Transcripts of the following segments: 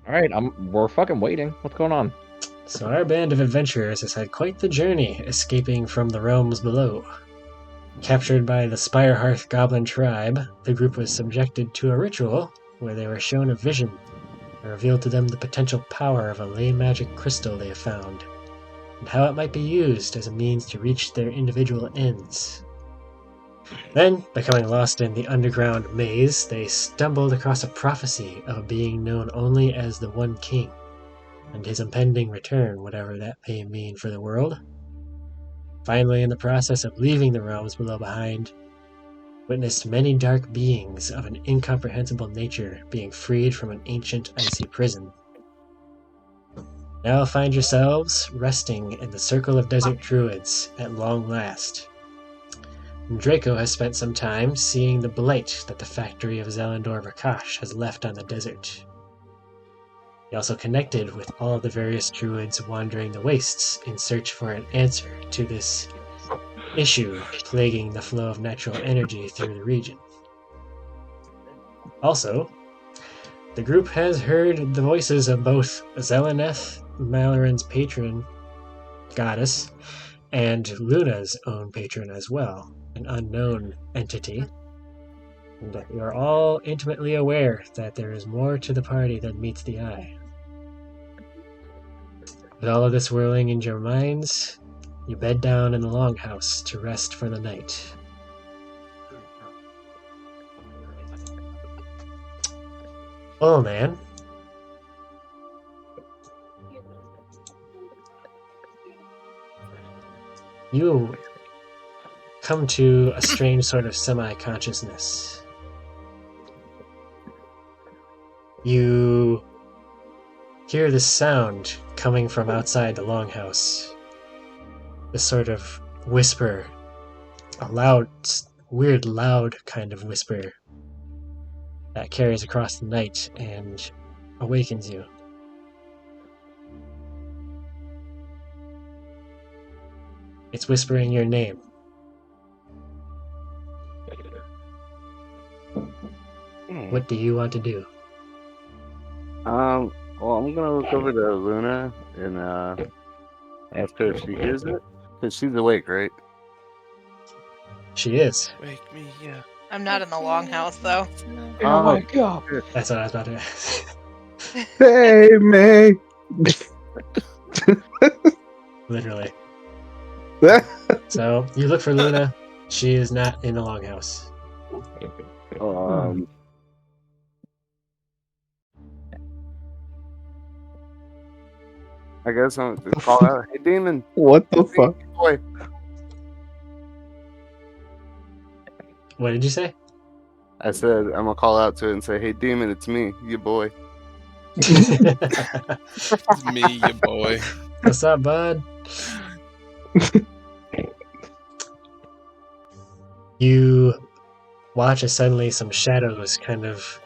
Alright, we're fucking waiting. What's going on? So our band of adventurers has had quite the journey, escaping from the realms below. Captured by the Spirehearth Goblin tribe, the group was subjected to a ritual where they were shown a vision that revealed to them the potential power of a ley magic crystal they have found, and how it might be used as a means to reach their individual ends. Then, becoming lost in the underground maze, they stumbled across a prophecy of a being known only as the One King, and his impending return, whatever that may mean for the world. Finally, in the process of leaving the realms below behind, witnessed many dark beings of an incomprehensible nature being freed from an ancient icy prison. Now find yourselves resting in the circle of desert druids at long last. Draco has spent some time seeing the blight that the factory of Zelendor Rakash has left on the desert. He also connected with all of the various druids wandering the wastes in search for an answer to this issue plaguing the flow of natural energy through the region. Also, the group has heard the voices of both Zeleneth, Malaran's patron goddess, and Luna's own patron as well, an unknown entity. And you are all intimately aware that there is more to the party than meets the eye. With all of this whirling in your minds, you bed down in the longhouse to rest for the night. Oh man. You come to a strange sort of semi-consciousness. You hear this sound coming from outside the longhouse. This sort of whisper, a loud, weird loud kind of whisper that carries across the night and awakens you. It's whispering your name. What do you want to do? Well, I'm gonna look over to Luna and ask her if she hears it, because she's awake, right? She is. Wake me up. I'm not in the longhouse, though. Yeah, wake up! That's what I was about to ask. Hey, May. Literally. So you look for Luna. She is not in the longhouse. I guess I'm gonna call out, "Hey, demon!" What the fuck? Boy. What did you say? I said I'm gonna call out to it and say, "Hey, demon, it's me, your boy." It's me, your boy. What's up, bud? You watch as suddenly some shadows kind of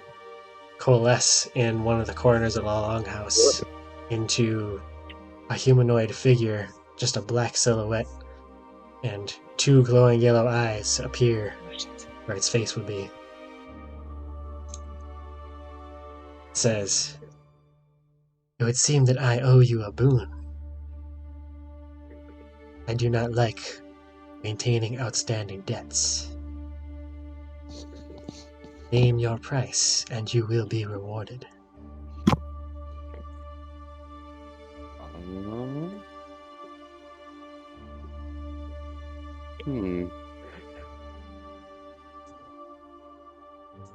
coalesce in one of the corners of the longhouse into a humanoid figure, just a black silhouette, and two glowing yellow eyes appear where its face would be. It says, "It would seem that I owe you a boon. I do not like maintaining outstanding debts. Name your price, and you will be rewarded."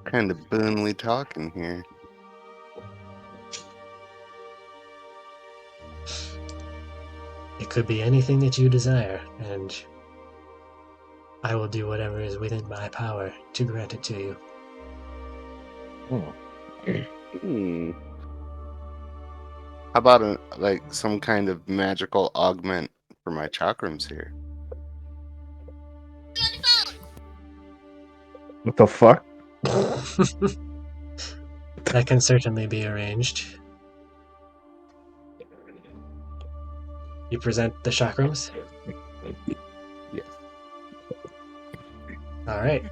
Kind of boon we talking here? It could be anything that you desire, and I will do whatever is within my power to grant it to you. How about some kind of magical augment for my chakrams here? What the fuck? That can certainly be arranged. You present the chakrams? Yes. Alright.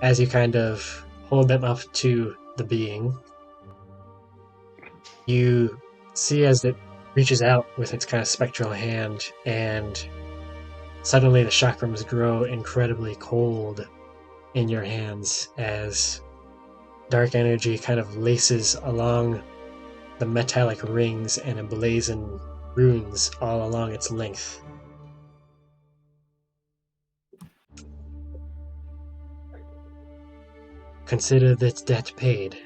As you kind of hold them up to the being, You see as it reaches out with its kind of spectral hand, and suddenly the chakrams grow incredibly cold in your hands as dark energy kind of laces along the metallic rings and emblazon runes all along its length. Consider this debt paid.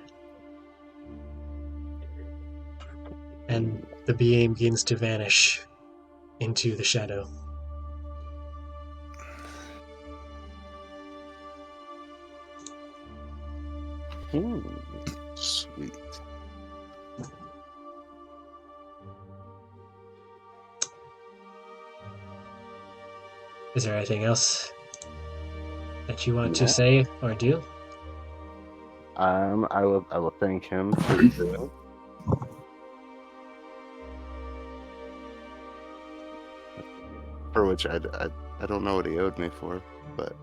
And the being begins to vanish into the shadow. Sweet. Is there anything else that you want to No. say or do? I will thank him for doing. For which I don't know what he owed me for, but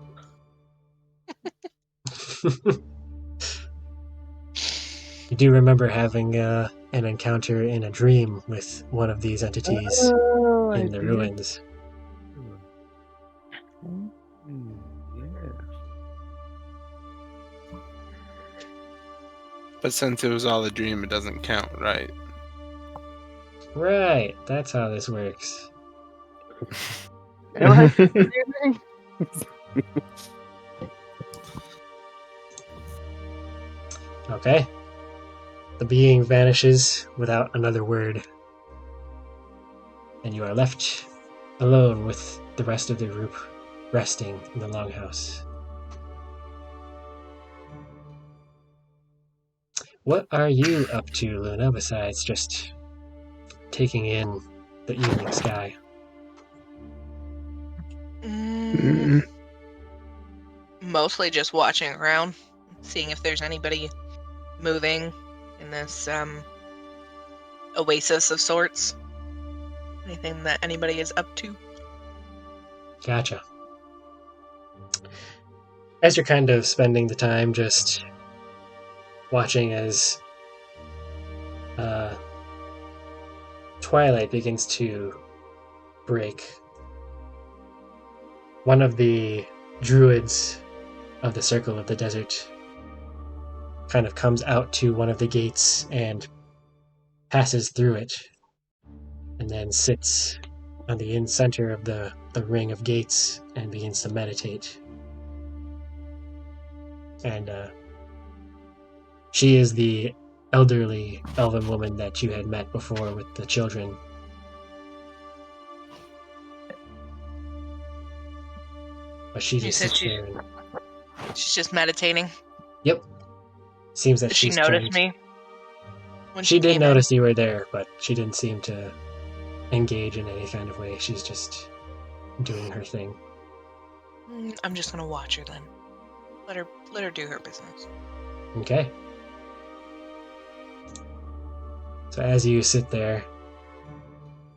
You do remember having an encounter in a dream with one of these entities in the ruins. Yeah. But since it was all a dream, it doesn't count, right? Right, that's how this works. Am I kidding? Okay. The being vanishes without another word. And you are left alone with the rest of the group resting in the longhouse. What are you up to, Luna, besides just taking in the evening sky? Mostly just watching around, seeing if there's anybody moving in this oasis of sorts. Anything that anybody is up to. Gotcha. As you're kind of spending the time just watching as twilight begins to break, one of the druids of the Circle of the Desert kind of comes out to one of the gates and passes through it, and then sits on the center of the ring of gates and begins to meditate. And she is the elderly elven woman that you had met before with the children. But she You just said sits there and... She's just meditating. Yep. Seems that Did she she's notice turned... me? When She did came notice you were there, but she didn't seem to engage in any kind of way. She's just doing her thing. I'm just gonna watch her then. Let her do her business. Okay. So as you sit there,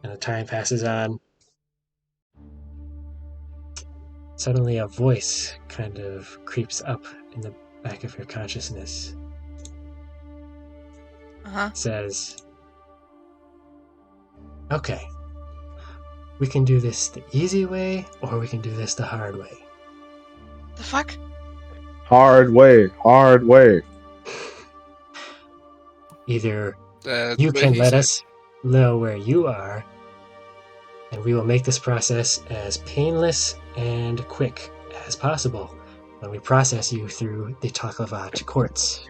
and the time passes on, suddenly a voice kind of creeps up in the back of your consciousness. Says, okay, we can do this the easy way, or we can do this the hard way. The fuck? Hard way, hard way. Either That's you what can he let said. us know where you are, and we will make this process as painless and quick as possible when we process you through the Taklavat courts.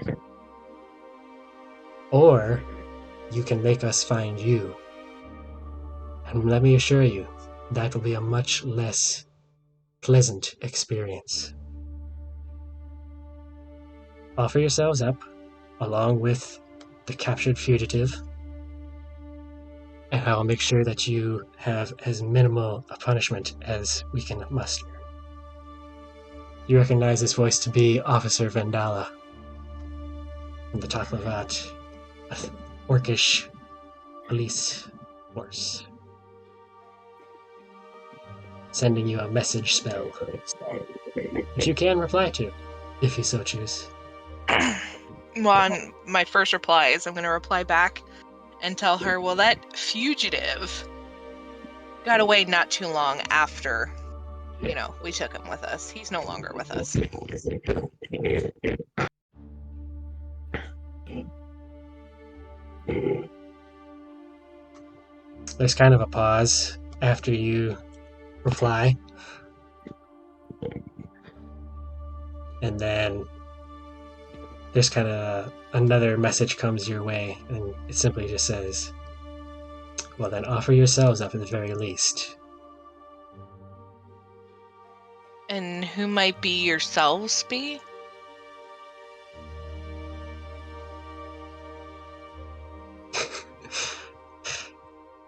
Or you can make us find you. And let me assure you, that will be a much less pleasant experience. Offer yourselves up, along with the captured fugitive, and I will make sure that you have as minimal a punishment as we can muster. You recognize this voice to be Officer Vendala from the Taklavat, orcish police force, sending you a message spell, which you can reply to, if you so choose. Well, my first reply is I'm gonna reply back and tell her, well, that fugitive got away not too long after, we took him with us. He's no longer with us. There's kind of a pause after you reply. And then there's kind of another message comes your way, and it simply just says, well, then offer yourselves up at the very least. And who might be yourselves be?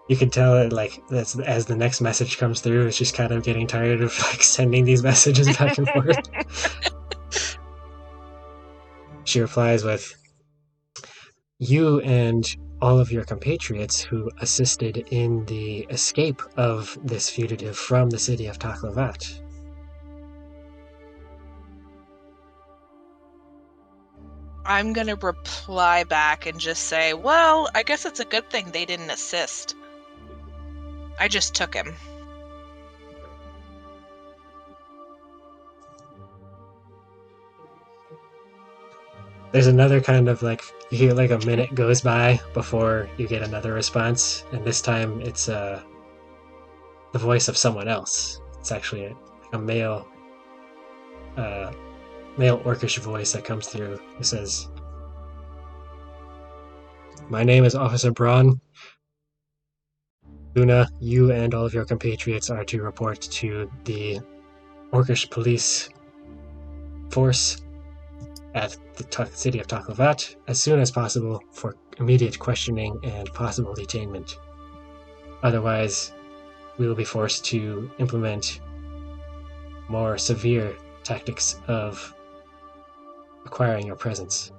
You can tell it that's as the next message comes through, it's just kind of getting tired of sending these messages back and forth. She replies with, you and all of your compatriots who assisted in the escape of this fugitive from the city of Taklavat. I'm gonna reply back and just say, well, I guess it's a good thing they didn't assist. I just took him. There's another kind of you hear a minute goes by before you get another response, and this time it's the voice of someone else. It's actually a male orcish voice that comes through. It says, my name is Officer Braun. Luna, you and all of your compatriots are to report to the orcish police force at the city of Taklavat as soon as possible for immediate questioning and possible detainment. Otherwise, we will be forced to implement more severe tactics of acquiring your presence.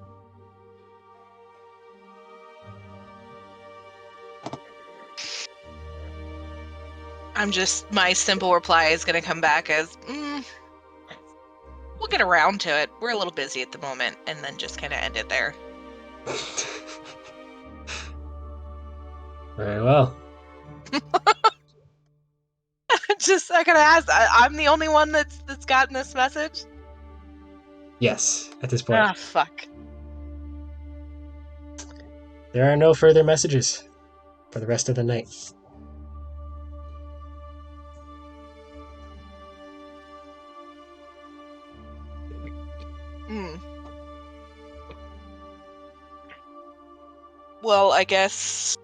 My simple reply is going to come back as, we'll get around to it. We're a little busy at the moment, and then just kind of end it there. Very well. I gotta ask, I'm the only one that's gotten this message? Yes, at this point. Ah, fuck. There are no further messages for the rest of the night. Well, I guess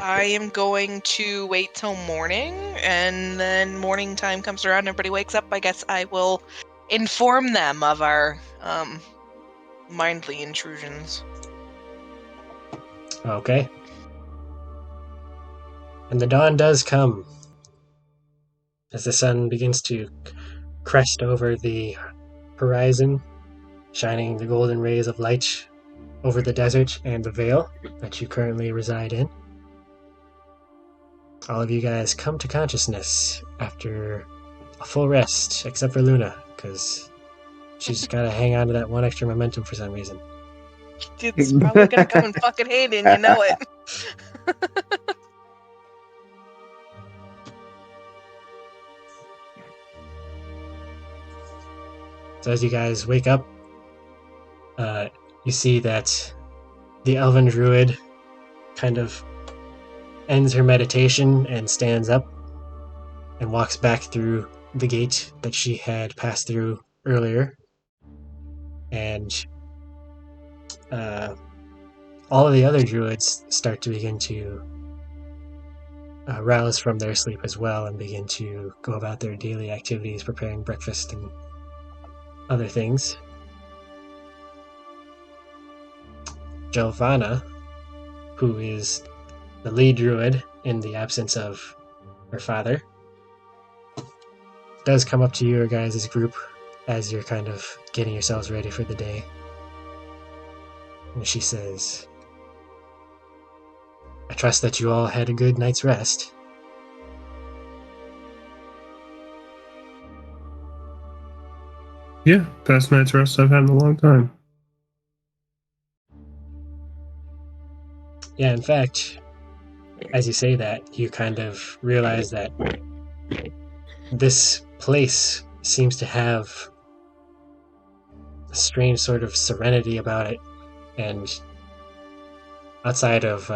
I am going to wait till morning, and then morning time comes around, everybody wakes up. I guess I will inform them of our mindly intrusions. Okay. And the dawn does come as the sun begins to crest over the horizon, shining the golden rays of light over the desert and the vale that you currently reside in. All of you guys come to consciousness after a full rest, except for Luna, because she's got to hang on to that one extra momentum for some reason. It's probably gonna come in fucking handy, and you know it. So as you guys wake up, you see that the elven druid kind of ends her meditation and stands up and walks back through the gate that she had passed through earlier. And all of the other druids start to begin to rouse from their sleep as well and begin to go about their daily activities, preparing breakfast and other things. Giovanna, who is the lead druid in the absence of her father, does come up to your guys' group as you're kind of getting yourselves ready for the day. And she says, I trust that you all had a good night's rest. Yeah, best night's rest I've had in a long time. Yeah, in fact, as you say that, you kind of realize that this place seems to have a strange sort of serenity about it, and outside of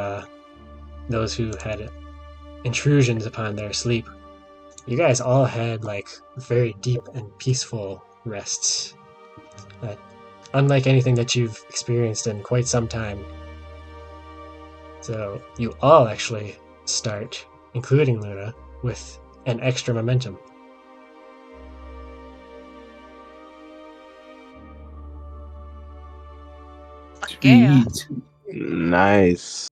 those who had intrusions upon their sleep, you guys all had like very deep and peaceful rests, unlike anything that you've experienced in quite some time. So you all actually start, including Luna, with an extra momentum. Fuck yeah. Sweet. Nice.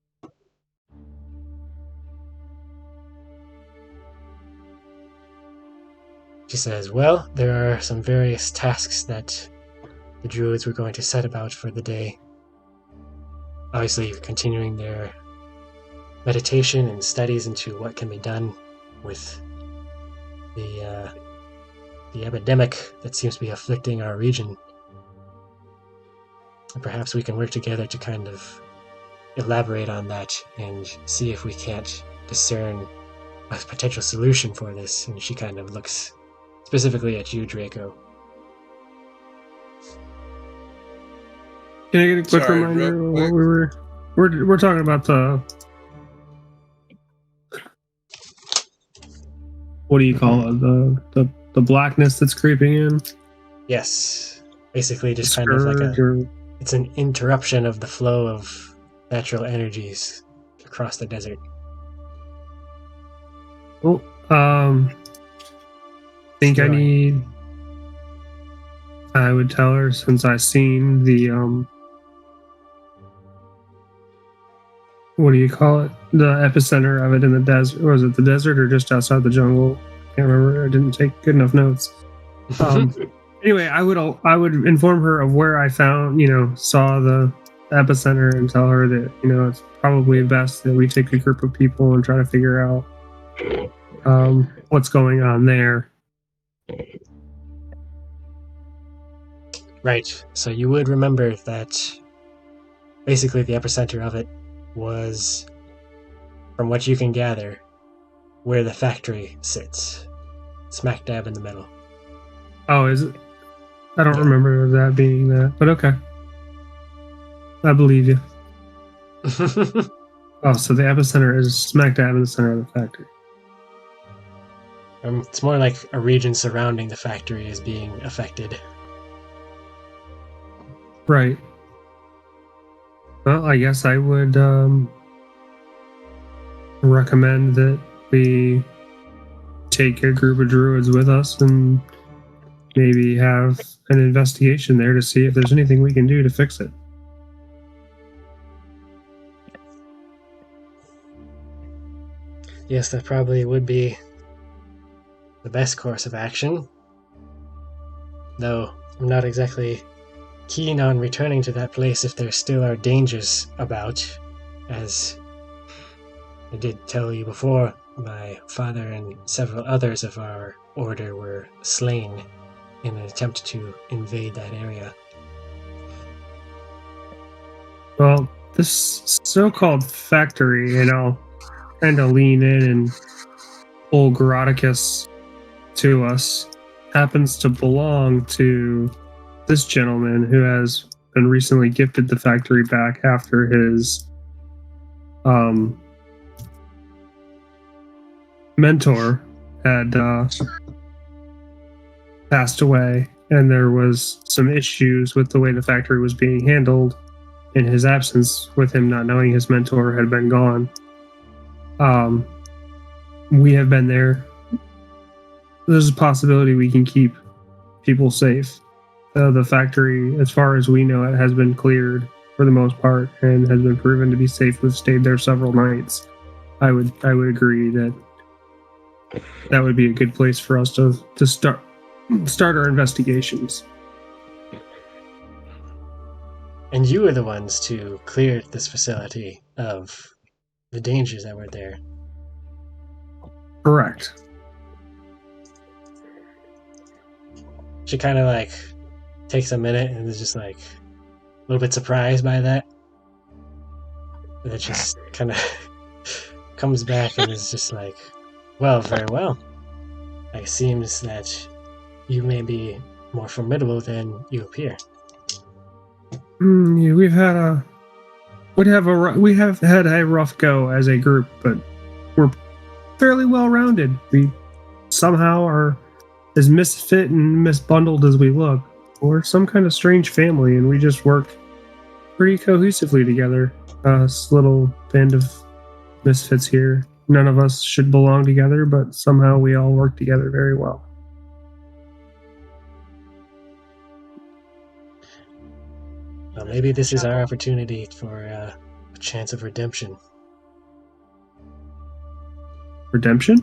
She says, well, there are some various tasks that the druids were going to set about for the day. Obviously, continuing their meditation and studies into what can be done with the epidemic that seems to be afflicting our region. And perhaps we can work together to kind of elaborate on that and see if we can't discern a potential solution for this. And she kind of looks specifically at you, Draco. Can I get a quick Sorry, reminder real of quick. what we're talking about the what do you call it? The blackness that's creeping in? Yes, basically The just kind of like scourge or it's an interruption of the flow of natural energies across the desert. oh, think I Sure. need I would tell her since I seen the what do you call it? The epicenter of it in the desert. Was it the desert or just outside the jungle? Can't remember. I didn't take good enough notes. Anyway, I would inform her of where I found, saw the epicenter and tell her that, it's probably best that we take a group of people and try to figure out what's going on there. Right. So you would remember that basically the epicenter of it was, from what you can gather, where the factory sits. Smack dab in the middle. Oh, is it? I don't Yeah. remember that being that, but okay. I believe you. Oh, so the epicenter is smack dab in the center of the factory. It's more like a region surrounding the factory is being affected. Right. Well, I guess I would recommend that we take a group of druids with us and maybe have an investigation there to see if there's anything we can do to fix it. Yes, that probably would be the best course of action. Though I'm not exactly keen on returning to that place if there still are dangers about. As I did tell you before, my father and several others of our order were slain in an attempt to invade that area. Well, this so-called factory, kind of lean in and pull Garaticus to us, happens to belong to this gentleman who has been recently gifted the factory back after his mentor had passed away, and there was some issues with the way the factory was being handled in his absence, with him not knowing his mentor had been gone. We have been there. There's a possibility we can keep people safe. The factory, as far as we know, it has been cleared for the most part and has been proven to be safe. We've stayed there several nights. I would agree that would be a good place for us to start our investigations. And you were the ones to clear this facility of the dangers that were there. Correct. She kind of like takes a minute and is just like a little bit surprised by that. that just kind of comes back and is just like, well, very well. It seems that you may be more formidable than you appear. Yeah, we have had a rough go as a group, but we're fairly well rounded. We somehow are as misfit and misbundled as we look. We're some kind of strange family, and we just work pretty cohesively together. This little band of misfits here. None of us should belong together, but somehow we all work together very well. Well, maybe this is our opportunity for a chance of redemption. Redemption?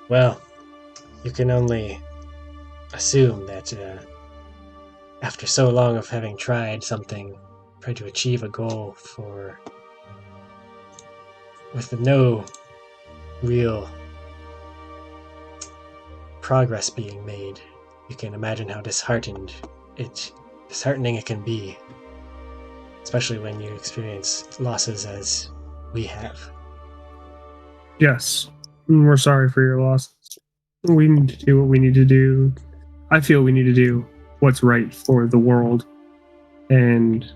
Well, you can only assume that after so long of having tried to achieve a goal with no real progress being made, you can imagine how disheartening it can be, especially when you experience losses as we have. Yes. We're sorry for your loss. We need to do what we need to do. I feel we need to do what's right for the world, and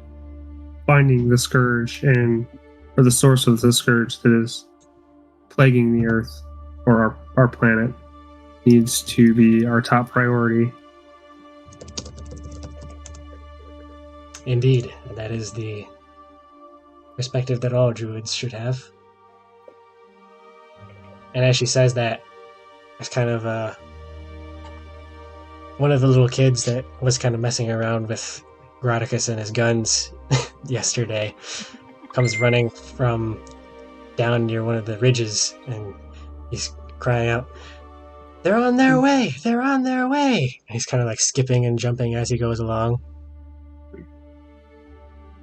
finding the scourge or the source of the scourge that is plaguing the earth or our planet needs to be our top priority. Indeed, that is the perspective that all druids should have. And as she says that, it's kind of one of the little kids that was kind of messing around with Grodicus and his guns yesterday comes running from down near one of the ridges, and he's crying out, "They're on their way! They're on their way!" And he's kind of like skipping and jumping as he goes along.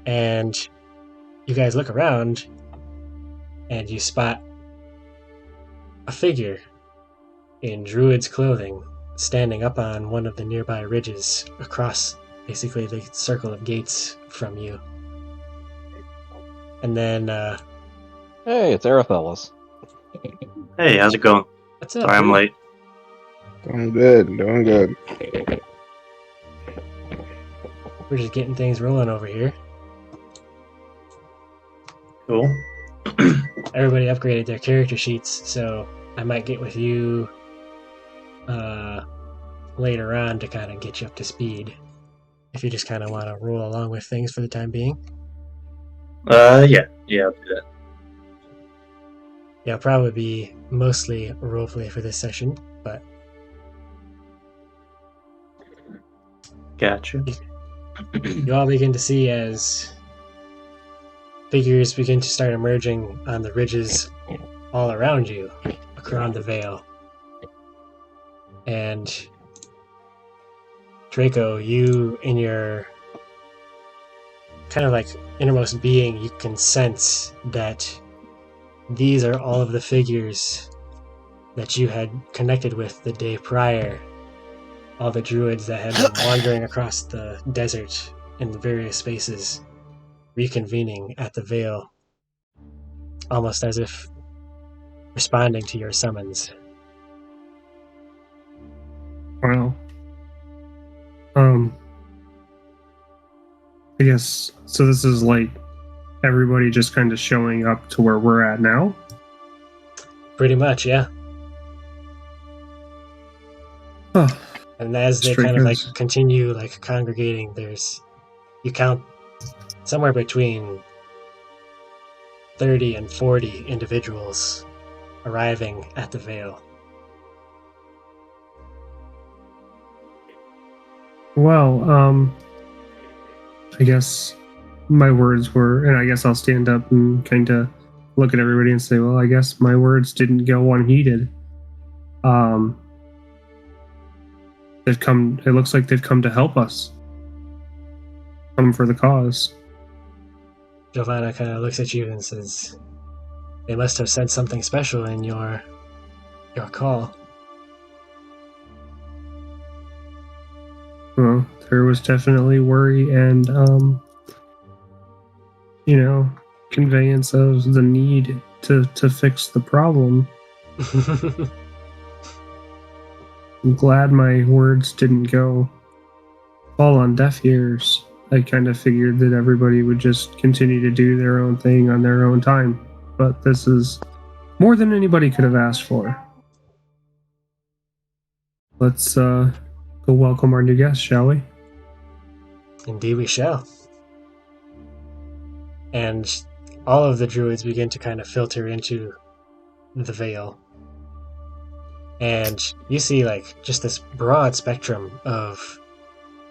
And you guys look around, and you spot a figure in druid's clothing standing up on one of the nearby ridges across basically the circle of gates from you. And then, Hey, it's Arathelus. Hey, how's it going? what's up? Sorry I'm dude? late. Doing good, doing good. We're just getting things rolling over here. Cool. Everybody upgraded their character sheets, so I might get with you later on to kind of get you up to speed, if you just kind of want to roll along with things for the time being. Yeah, I'll do that. Yeah, it'll probably be mostly roleplay for this session, but Gotcha. you all begin to see as figures begin to start emerging on the ridges all around you, around the Vale. And Draco, you in your kind of like innermost being, you can sense that these are all of the figures that you had connected with the day prior. All the druids that had been wandering across the desert in the various spaces, reconvening at the Vale, almost as if responding to your summons. Wow. I guess so. This is like everybody just kind of showing up to where we're at now. Pretty much, yeah. Oh, And as they Straight kind of like goes. continue like congregating, you count somewhere between 30 and 40 individuals arriving at the Vale. well, I guess my words were, and I guess I'll stand up and kind of look at everybody and say, well, I guess my words didn't go unheeded. It looks like they've come to help us. Come for the cause. Giovanna kind of looks at you and says, "They must have said something special in your call." Well, there was definitely worry and conveyance of the need to fix the problem. I'm glad my words didn't fall on deaf ears. I kind of figured that everybody would just continue to do their own thing on their own time. But this is more than anybody could have asked for. Let's go welcome our new guest, shall we? Indeed we shall. And all of the druids begin to kind of filter into the veil. And you see just this broad spectrum of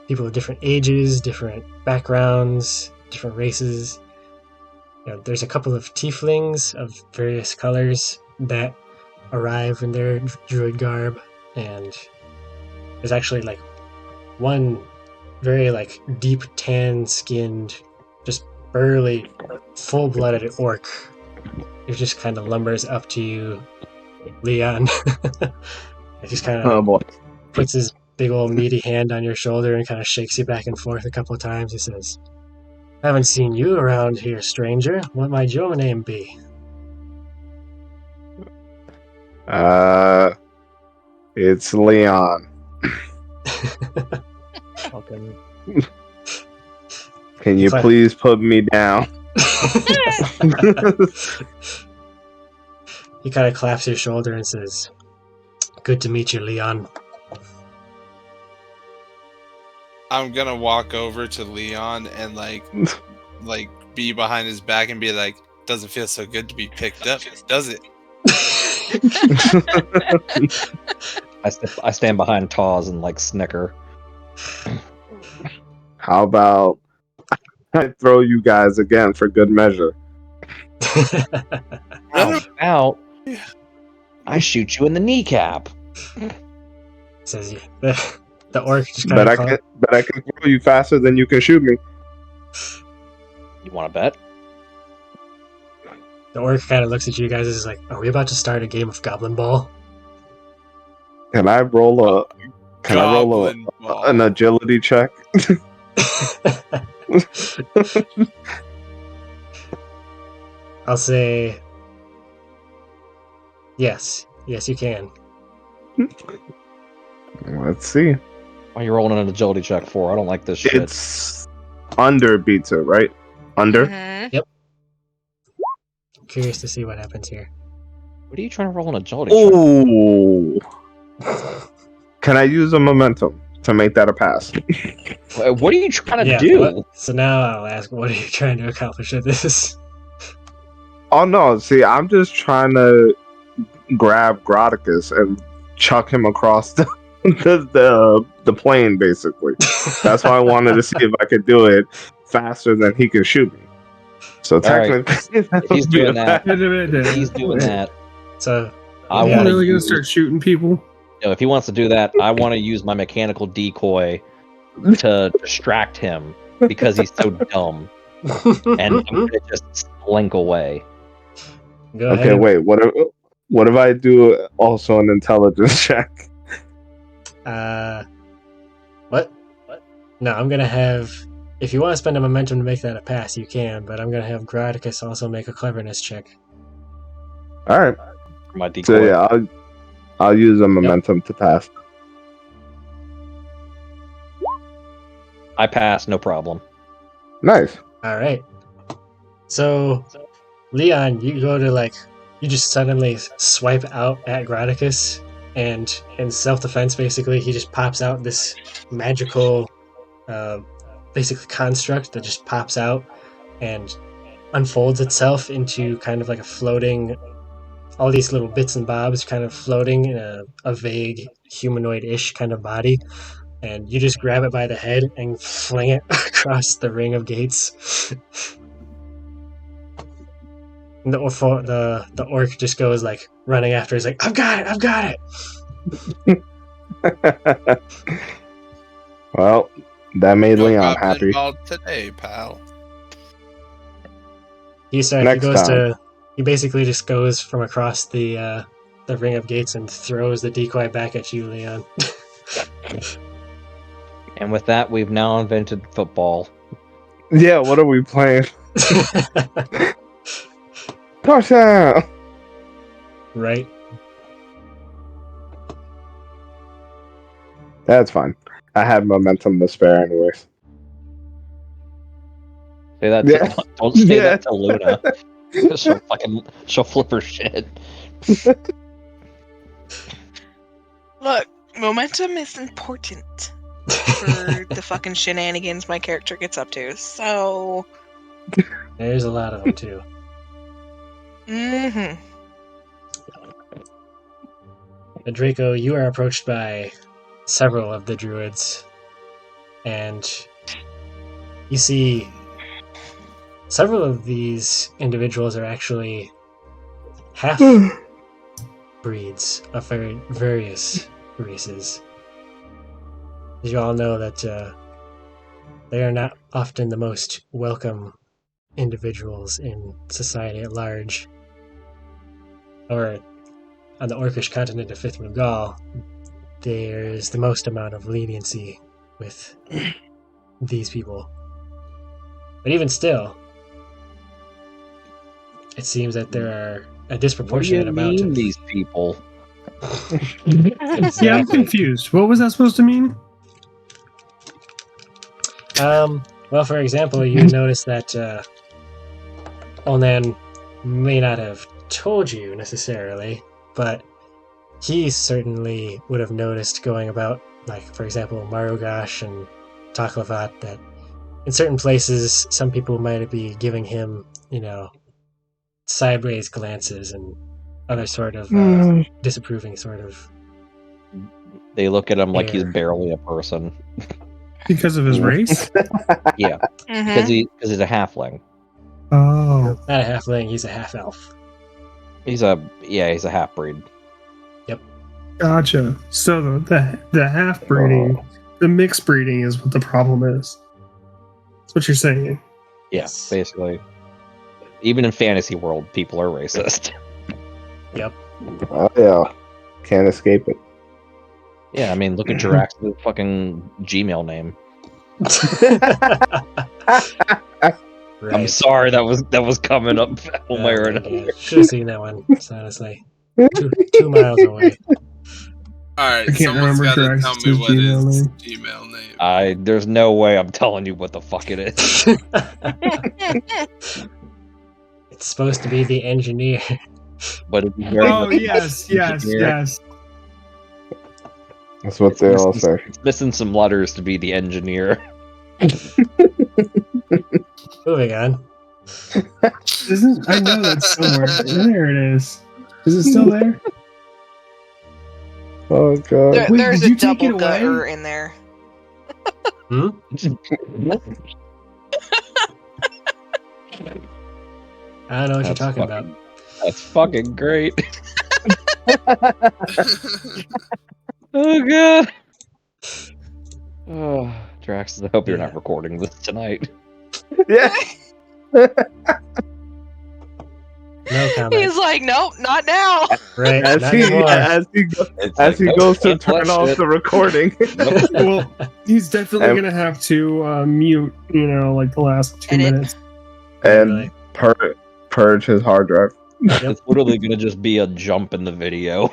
people of different ages, different backgrounds, different races. There's a couple of tieflings of various colors that arrive in their druid garb, and there's actually one very deep tan-skinned, just burly, full-blooded orc who just kind of lumbers up to you, Leon. He just kind of puts his big old meaty hand on your shoulder and kind of shakes you back and forth a couple of times. He says, "Haven't seen you around here, stranger. What might your name be?" It's Leon. Can you please put me down? He kind of claps your shoulder and says, "Good to meet you, Leon." I'm gonna walk over to Leon and be behind his back and be like, "Doesn't feel so good to be picked up, does it?" I stand behind Tawz and snicker. How about I throw you guys again for good measure? How about I shoot you in the kneecap? Says the orc just kind But of I can throw you faster than you can shoot me. You want to bet? The orc kind of looks at you guys and is like, "Are we about to start a game of Goblin Ball?" Can I roll an agility check? I'll say yes. Yes, you can. Let's see. Why are you rolling an agility check for? I don't like this shit. It's under beats it, right? Under? Mhm. Yep. Curious to see what happens here. What are you trying to roll an agility check? Ooh. Can I use a momentum to make that a pass? What are you trying to do? So now I'll ask, what are you trying to accomplish with this? Oh no, see, I'm just trying to grab Grodicus and chuck him across the plane, basically. That's why I wanted to see if I could do it faster than he can shoot me. So technically, if he's doing that. He's doing that. So I'm really gonna start shooting people. If he wants to do that, I want to use my mechanical decoy to distract him because he's so dumb, and I'm gonna just slink away. Go ahead. Okay, wait. What if I do also an intelligence check? What? No, I'm gonna have. If you want to spend a momentum to make that a pass, you can. But I'm gonna have Grodicus also make a cleverness check. All right. For my decoy. So yeah, I'll use a momentum to pass. I pass, no problem. Nice. All right. So, Leon, you go to you just suddenly swipe out at Grodicus, and in self-defense, basically, he just pops out this magical, basically construct that just pops out and unfolds itself into kind of like a floating, all these little bits and bobs kind of floating in a vague humanoid-ish kind of body. And you just grab it by the head and fling it across the ring of gates. And the orc just goes running after. He's like, I've got it. Well, that made Leon happy. Today, pal. He basically just goes from across the ring of gates and throws the decoy back at you, Leon. And with that, we've now invented football. Yeah, what are we playing? Touchdown! Right? That's fine. I had momentum to spare, anyways. Say that. Yeah. Don't say Yeah. that to Luna. She'll flip her shit. Look, momentum is important for the fucking shenanigans my character gets up to. So, There's a lot of them too. Draco, you are approached by several of the druids, and you see several of these individuals are actually half breeds of various races. As you all know that they are not often the most welcome individuals in society at large. Or on the Orcish continent of Fifth Mughal, there's the most amount of leniency with these people. But even still, it seems that there are a disproportionate What do you amount mean, of these people? Yeah, I'm Exactly. confused. What was that supposed to mean? Well, for example, you notice that Olnan may not have told you necessarily, but he certainly would have noticed going about, like, for example, Marugash and Taklavat, that in certain places, some people might be giving him, sideways glances and other sort of disapproving sort of. They look at him like he's Air. barely a person. Because of his race? Yeah, because he's a halfling. Oh. Not a halfling, he's a half elf. He's a half breed. Gotcha. So the half breeding, the mixed breeding is what the problem is. That's what you're saying. Yes, basically. Even in fantasy world, people are racist. Yep. Oh yeah, can't escape it. Yeah, I mean, look at Jirax's fucking Gmail name. Right. I'm sorry, that was coming up one way or another. Should have seen that one, honestly. 2 miles away. Alright, I can't someone's remember got to tell me Drax's what Gmail his name. Gmail name. There's no way I'm telling you what the fuck it is. It's supposed to be the engineer. But it's Oh, yes. That's what they all say. It's missing some letters to be the engineer. Moving on. I know that's somewhere. There it is. Is it still there? Oh god. Wait, there's did a you take double it away? gutter in there. I don't know what you're That's talking fucking- about. That's fucking great. Oh god. Oh, Drax, I hope you're not recording this tonight. Yeah. No comment. He's like, nope, not now. Right, As not he anymore. It's goes to can't turn flash off it. the recording. Well, he's definitely And- gonna have to mute, like the last 2 Edit. minutes. and purge his hard drive. It's literally gonna just be a jump in the video.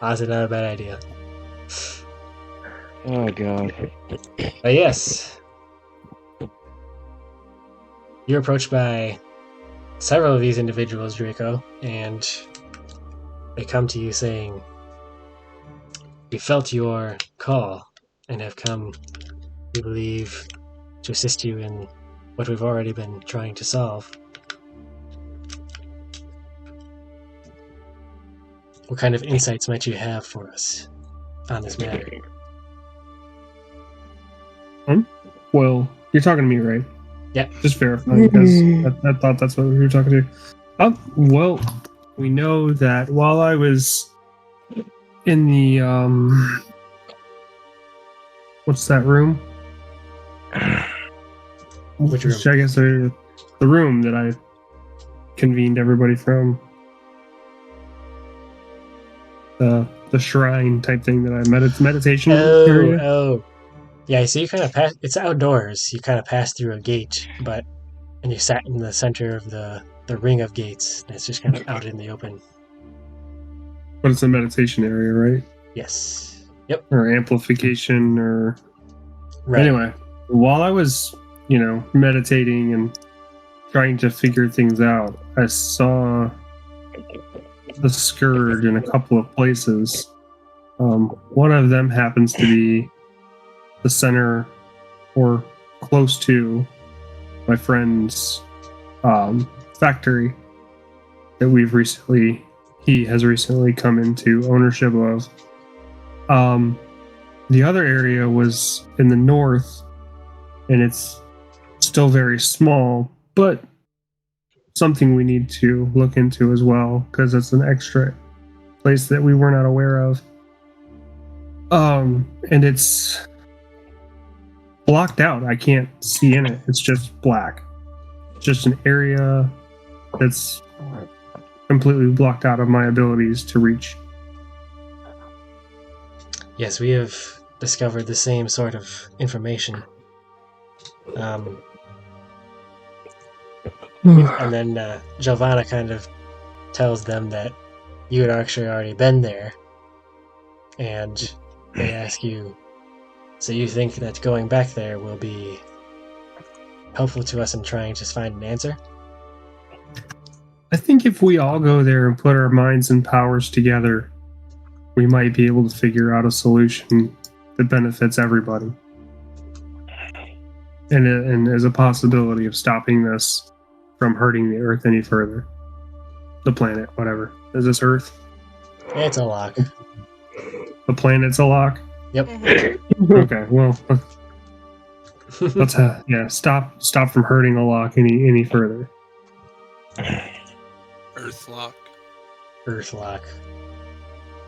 Honestly, not a bad idea. Oh god. But yes, you're approached by several of these individuals, Draco, and they come to you saying, "We felt your call and have come, we believe, to assist you in what we've already been trying to solve." What kind of insights might you have for us on this matter? Well, you're talking to me, right? Yeah. Just verifying, because I thought that's what we were talking to. Well, we know that while I was in the what's that room? Which room? I guess the room that I convened everybody from. The shrine type thing that I meditation area. Oh, Yeah, so you kind of pass. It's outdoors. You kind of pass through a gate, and you sat in the center of the ring of gates. That's just kind of out in the open. But it's a meditation area, right? Yes. Yep. Or amplification, or Right. anyway. While I was, meditating and trying to figure things out, I saw the Scourge in a couple of places. One of them happens to be the center, or close to, my friend's factory that he has recently come into ownership of. The other area was in the north, and it's still very small, but something we need to look into as well, because it's an extra place that we were not aware of. And it's blocked out. I can't see in it. It's just black. Just an area that's completely blocked out of my abilities to reach. Yes, we have discovered the same sort of information. And then Giovanna kind of tells them that you had actually already been there, and they ask you, so you think that going back there will be helpful to us in trying to find an answer? I think if we all go there and put our minds and powers together, we might be able to figure out a solution that benefits everybody. And there's a possibility of stopping this from hurting the Earth any further. The planet, whatever. Is this Earth? It's Allocke. The planet's Allocke? Yep. Okay, well, let's stop from hurting Allocke any further. Earthlock.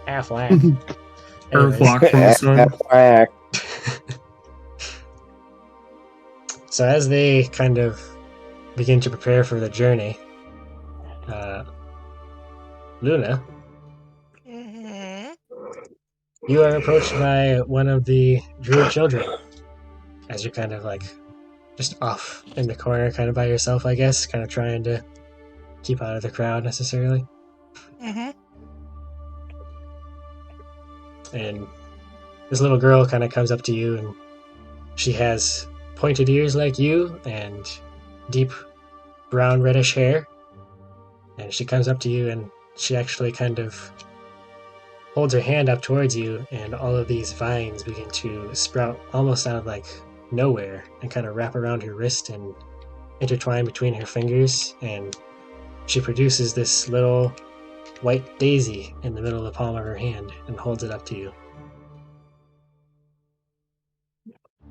Half-lack. Earthlock from the sun. So as they kind of begin to prepare for the journey, Luna, you are approached by one of the druid children as you're kind of like just off in the corner, kind of by yourself, I guess, kind of trying to keep out of the crowd necessarily. And this little girl kind of comes up to you, and she has pointed ears like you and deep brown reddish hair. And she comes up to you, and she actually kind of holds her hand up towards you, and all of these vines begin to sprout almost out of like nowhere and kind of wrap around her wrist and intertwine between her fingers, and she produces this little white daisy in the middle of the palm of her hand and holds it up to you.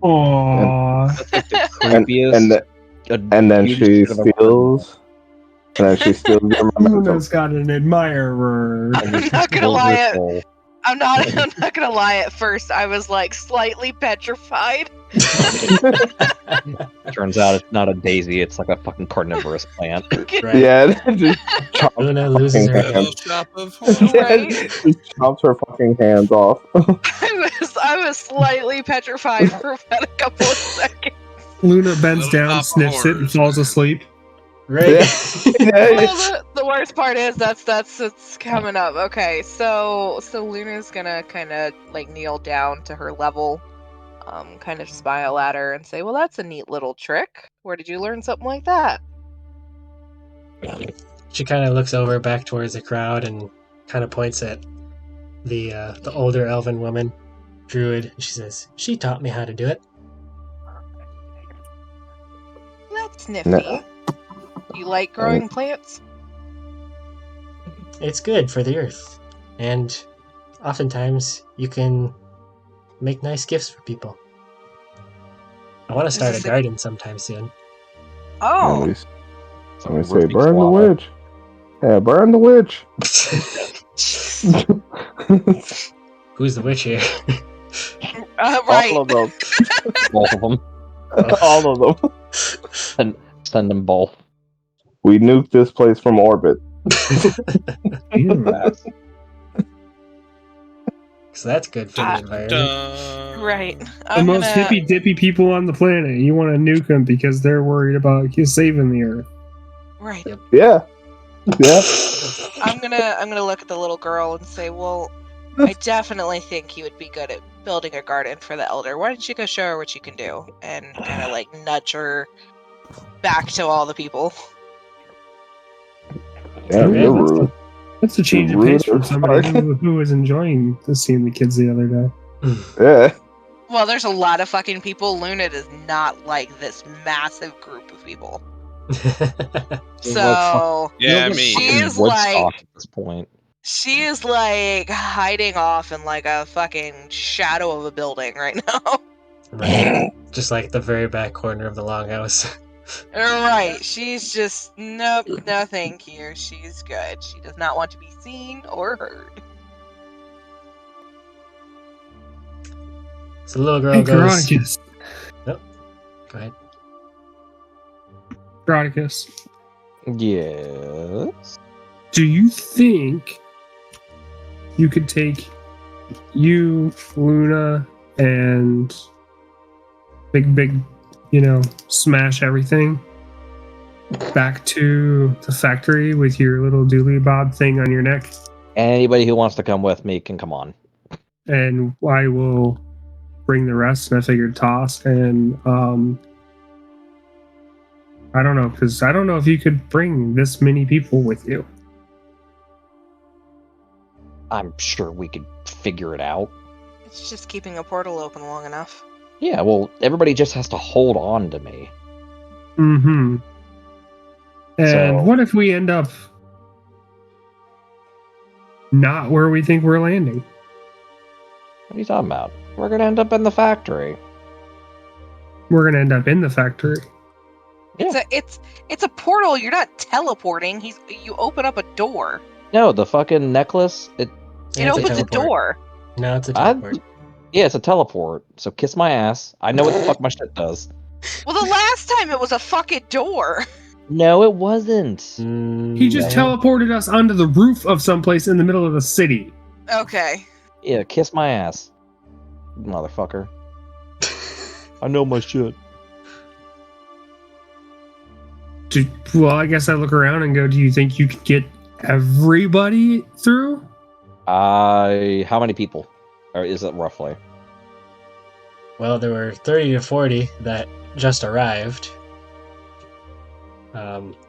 Aww. That's like the creepiest. And then she steals. And then she steals your memento. Luna's got an admirer. I'm not gonna lie. I'm not gonna lie. At first, I was like slightly petrified. Turns out it's not a daisy; it's like a fucking carnivorous plant. Right. Yeah, just Luna loses her hand. Right? Just chops her fucking hands off. I was slightly petrified for about a couple of seconds. Luna bends Little down, Papa sniffs it, and horrors, falls man. asleep. Right. Well, the worst part is that's coming up. Okay, so Luna's gonna kind of like kneel down to her level, kind of smile at her and say, "Well, that's a neat little trick. Where did you learn something like that?" She kind of looks over back towards the crowd and kind of points at the older elven woman, druid. And she says, "She taught me how to do it." That's nifty. No. You like growing plants? It's good for the earth, and oftentimes you can make nice gifts for people. I want to start a this a- garden sometime soon. Oh, Let me say, burn the witch. Yeah, burn the witch. Who's the witch here? right. All of them. Both of them. All of them. Send them both. We nuked this place from orbit. So that's good for the environment. Right. The I'm most gonna. hippy dippy people on the planet. You want to nuke them because they're worried about you saving the Earth. Right. Yeah. Yeah. I'm gonna look at the little girl and say, well, I definitely think you would be good at building a garden for the elder. Why don't you go show her what you can do? And kind of like nudge her back to all the people. Damn, Man, you're rude. That's a change of Rude pace from as somebody fuck. who was enjoying seeing the kids the other day. Yeah. Well, there's a lot of fucking people. Luna does not like this massive group of people. So Yeah, me. she is Woodstock like at this point. she is like hiding off in like a fucking shadow of a building right now. Right. Just like the very back corner of the longhouse. Right. She's just nope, no thank you. She's good. She does not want to be seen or heard. So the little girl Hey, goes. Graticus. Nope. Go ahead. Graticus, Yes. do you think you could take you, Luna, and big, smash everything back to the factory with your little dooley bob thing on your neck? Anybody who wants to come with me can come on. And I will bring the rest. And I figured toss and I don't know, because I don't know if you could bring this many people with you. I'm sure we could figure it out. It's just keeping a portal open long enough. Yeah, well, everybody just has to hold on to me. Mm-hmm. And So- what if we end up not where we think we're landing? What are you talking about? We're gonna end up in the factory. We're going to end up in the factory. Yeah. It's a portal. You're not teleporting. You open up a door. No, the fucking necklace. It it's a opens a teleport. door. No, it's a teleport. Yeah, it's a teleport. So kiss my ass. I know what the fuck my shit does. Well, the last time it was a fucking door. No, it wasn't. He just teleported us onto the roof of someplace in the middle of the city. Okay. Yeah, kiss my ass, motherfucker. I know my shit. Well, I guess I look around and go, do you think you could get everybody through? How many people? Or is it roughly? Well, there were 30 to 40 that just arrived.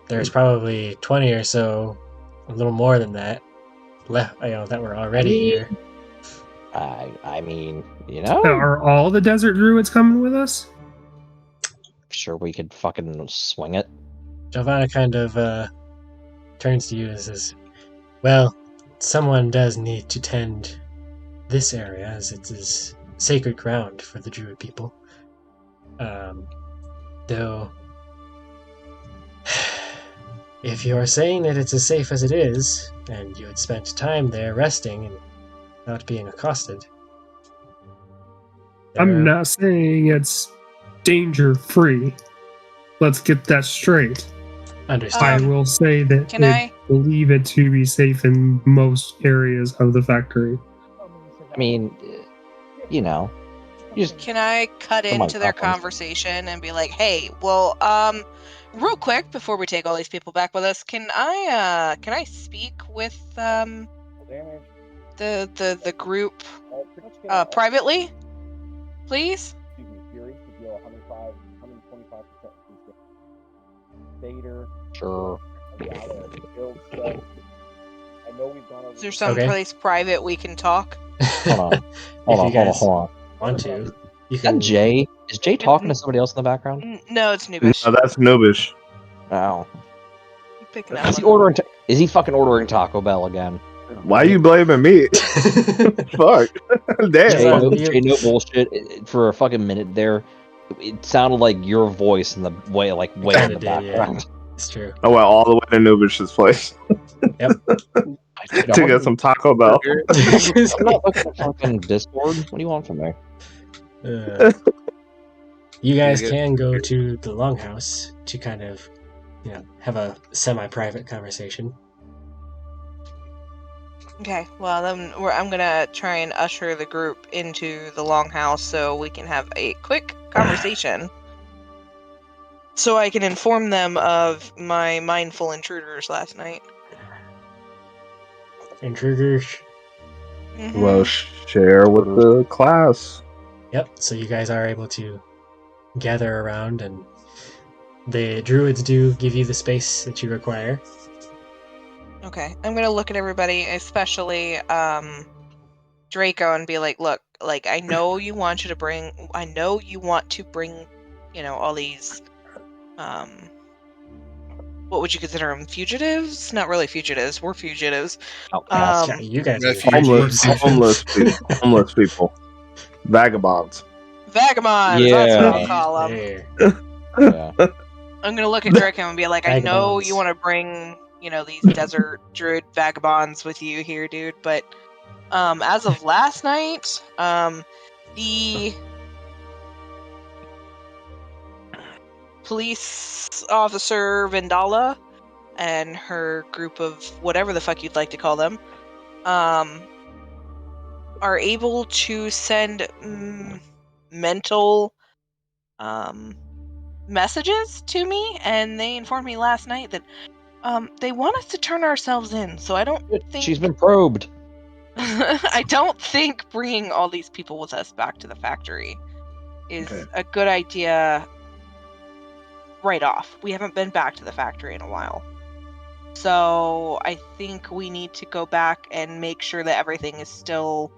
There's probably 20 or so, a little more than that, left. That were already here. I mean, you know, Are all the desert druids coming with us? sure we could fucking swing it. Giovanna kind of turns to you and says, well, someone does need to tend this area, as it is sacred ground for the druid people. Though, if you are saying that it's as safe as it is, and you had spent time there resting and not being accosted... I'm not saying it's danger-free. Let's get that straight. Understood. I will say that Can I? believe it to be safe in most areas of the factory. I mean, you know, you just Can I cut Come on, into their Coughlin. conversation and be like, "Hey, well, real quick before we take all these people back with us, can I speak with the group privately, please?" sure. Is there some Okay. place private we can talk? Hold on. If Hold you on, guys hold on. want to, you Is that can... Jay? Is Jay talking to somebody else in the background? No, it's No, Nubish. that's noobish. Oh. I'm picking up Is he on- ordering? Is he fucking ordering Taco Bell again? Why you blaming me? Fuck. Jay, Damn. on- Jay, no bullshit. For a fucking minute there, it sounded like your voice in the way, like way in Kinda the did, yeah. background. It's true. I went all the way to Noobish's place Dude, to get some Taco Bell. I'm not looking at fucking Discord. What do you want from me? You guys get- can go to the longhouse to kind of, have a semi-private conversation. Okay, well then I'm gonna try and usher the group into the longhouse so we can have a quick conversation. So I can inform them of my mindful intruders last night. Intruders. Well, Mhm. share with the class. Yep. So you guys are able to gather around, and the druids do give you the space that you require. Okay, I'm gonna look at everybody, especially Draco, and be like, "Look, like I know you want to bring, all these, what would you consider them? Fugitives? Not really fugitives. We're fugitives. Outcast. Yeah, you guys are the Refugees. fugitives. Homeless people, vagabonds. Vagabonds. That's what I'll Yeah. call them. There. Yeah. I'm gonna look at Draco and be like, I know you Vagabonds. want to bring, these desert druid vagabonds with you here, dude, but as of last night, the police officer Vendala and her group of whatever the fuck you'd like to call them, are able to send mental messages to me, and they informed me last night that they want us to turn ourselves in. So I don't think She's been probed. I don't think bringing all these people with us back to the factory is Okay. a good idea right off. We haven't been back to the factory in a while. So I think we need to go back and make sure that everything is still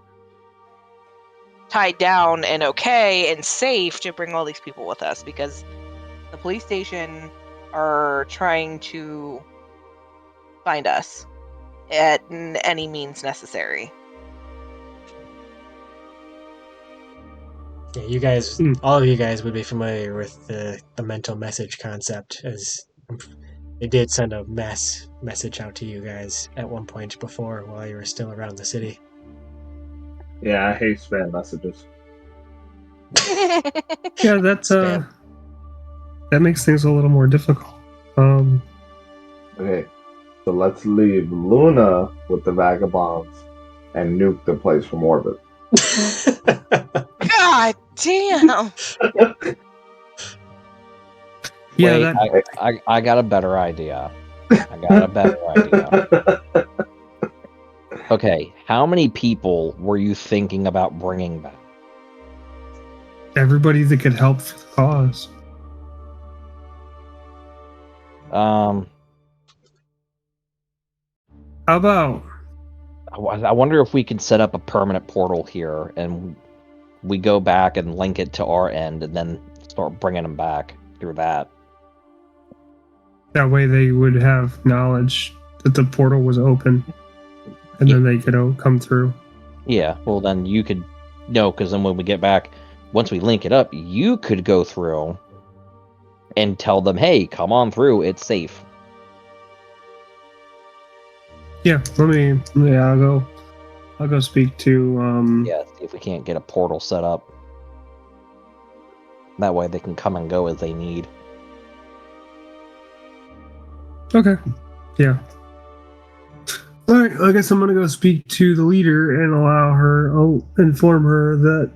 tied down and okay and safe to bring all these people with us, because the police station are trying to find us at any means necessary. Yeah, you guys, all of you guys would be familiar with the mental message concept, as they did send a mass message out to you guys at one point before while you were still around the city. Yeah, I hate spam messages. Yeah, that's Spam. that makes things a little more difficult. Okay, so let's leave Luna with the vagabonds and nuke the place from orbit. God damn! Yeah, Wait, I got a better idea. Okay, how many people were you thinking about bringing back? everybody that could help for the cause. How about? I wonder if we can set up a permanent portal here, and we go back and link it to our end, and then start bringing them back through that. That way they would have knowledge that the portal was open, and then they could come through. Yeah, well then you could because then when we get back, once we link it up, you could go through and tell them, hey, come on through, it's safe. Yeah, I'll go speak to See if we can't get a portal set up. That way they can come and go as they need. Okay. Yeah. Alright, I guess I'm gonna go speak to the leader and inform her that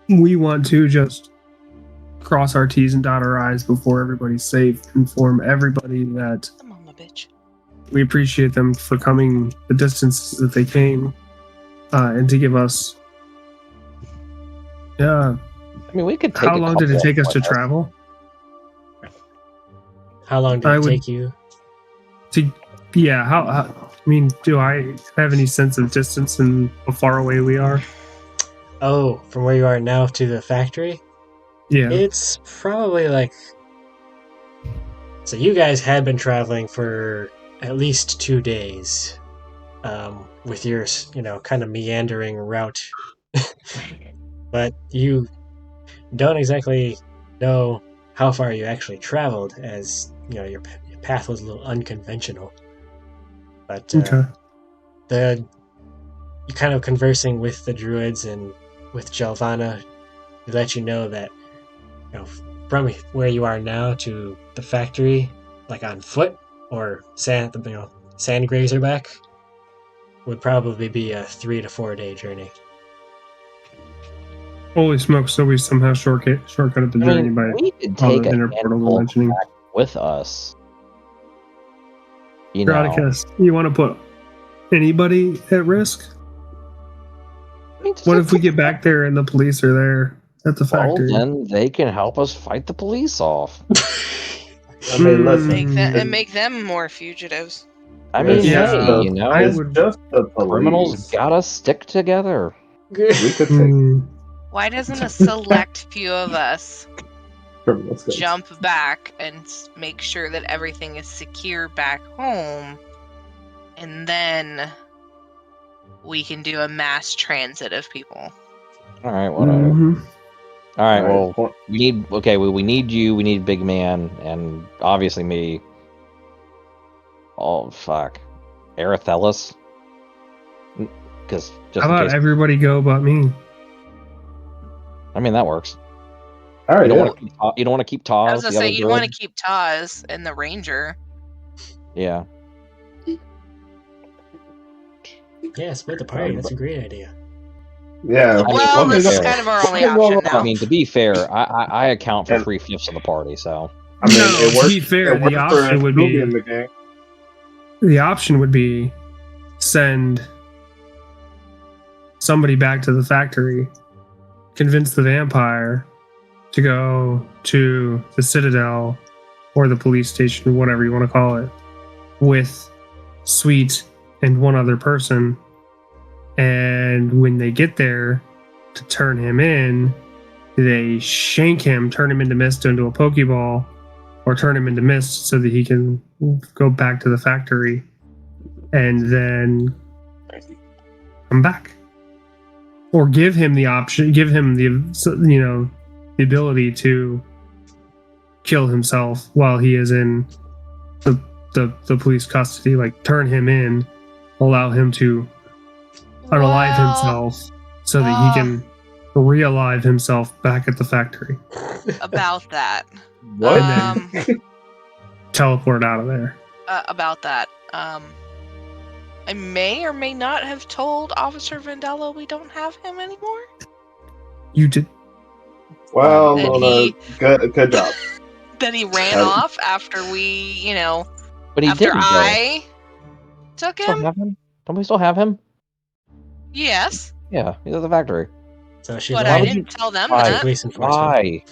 we want to just cross our T's and dot our I's before everybody's safe. Inform everybody that I'm on my bitch. we appreciate them for coming the distance that they came, and to give us. Yeah. I mean, we could take. How long did it take us to travel? How long did it take you? Yeah. Do I have any sense of distance and how far away we are? Oh, from where you are now to the factory? Yeah. It's probably like... So you guys had been traveling for at least 2 days, with your, kind of meandering route. But you don't exactly know how far you actually traveled, as, your path was a little unconventional. But Okay. you kind of conversing with the druids and with Jelvana, they let you know that, from where you are now to the factory, like on foot or sand grazer back, would probably be a 3 to 4 day journey. Holy smokes! So we somehow shortcutted the journey by we could all take the a inner portal handful we're mentioning. back with us. You know, Graticus, you want to put anybody at risk? I mean, just What a if we get couple- back there and the police are there at the Well, factory? then they can help us fight the police off. I mean, listen. Make them more fugitives. I mean, Yeah, hey, you know, I It's would- just the criminals police. gotta stick together. We could take Hmm. Why doesn't a select few of us criminals. guys. jump back and make sure that everything is secure back home, and then we can do a mass transit of people? All right, whatever. Mhm. All right, Alright, well, we need you, we need Big Man, and obviously me. Oh fuck, Arethelus. Because just How in about case, everybody go but me? I mean that works. all You right, don't yeah. want to keep. You don't want to keep Taz. I was gonna the say other you'd want to druid? keep Taz and the Ranger. Yeah. Yeah, split the party. That's a great idea. Yeah. Well, okay, this is go- kind of our only okay, well, option I now. mean, to be fair, I account for And- 3/5 of the party, so I mean, No, it to works. be fair, it works the for option would Scooby be- in the game. The option would be send somebody back to the factory, convince the vampire to go to the Citadel or the police station, whatever you want to call it, with Sweet and one other person. And when they get there to turn him in, they shank him, turn him into mist into a Pokeball, or turn him into mist so that he can go back to the factory and then come back. Or give him the option, give him the ability to kill himself while he is in the police custody, like turn him in, allow him to unalive Well, himself so that he can re-alive himself back at the factory. about that. What? And then teleport out of there. About that. I may or may not have told Officer Vandello we don't have him anymore. You did. Well, And Luna, good job. Then he ran off after we, but he after didn't. I took Still him. have him? Don't we still have him? Yes, Yeah, he's at the factory. So she but Why I would didn't tell them why? that police enforcement.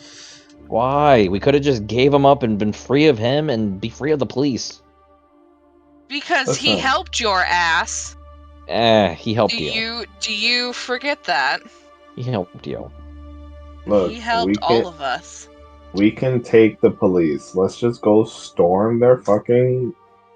Why? We could have just gave him up and been free of him and be free of the police. because he Listen. helped your ass. He helped you. Do you forget that? He helped you. Look, He helped we all can of us. we can take the police. Let's just go storm their fucking.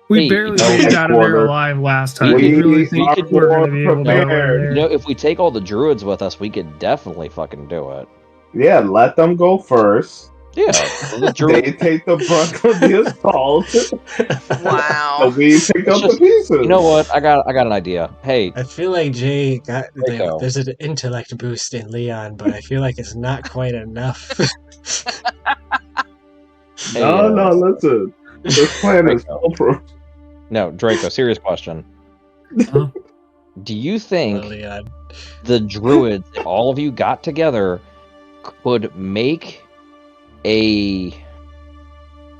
We Hey, barely you know- made it out of there Headquarters. alive last time. We- You really we think could- we're going to be able to go in prepared. there? You know, if we take all the druids with us, we could definitely fucking do it. Yeah, let them go first. Yeah. the They druid, take the brunt of the assault. Wow. So we pick up just- the pieces. you know what? I got an idea. Hey, I feel like Jay got Draco. there's an intellect boost in Leon, but I feel like it's not quite enough. No, listen. This plan is Draco. foolproof. no, Draco, serious question. Huh? Do you think Leon. the druids, if all of you got together, could make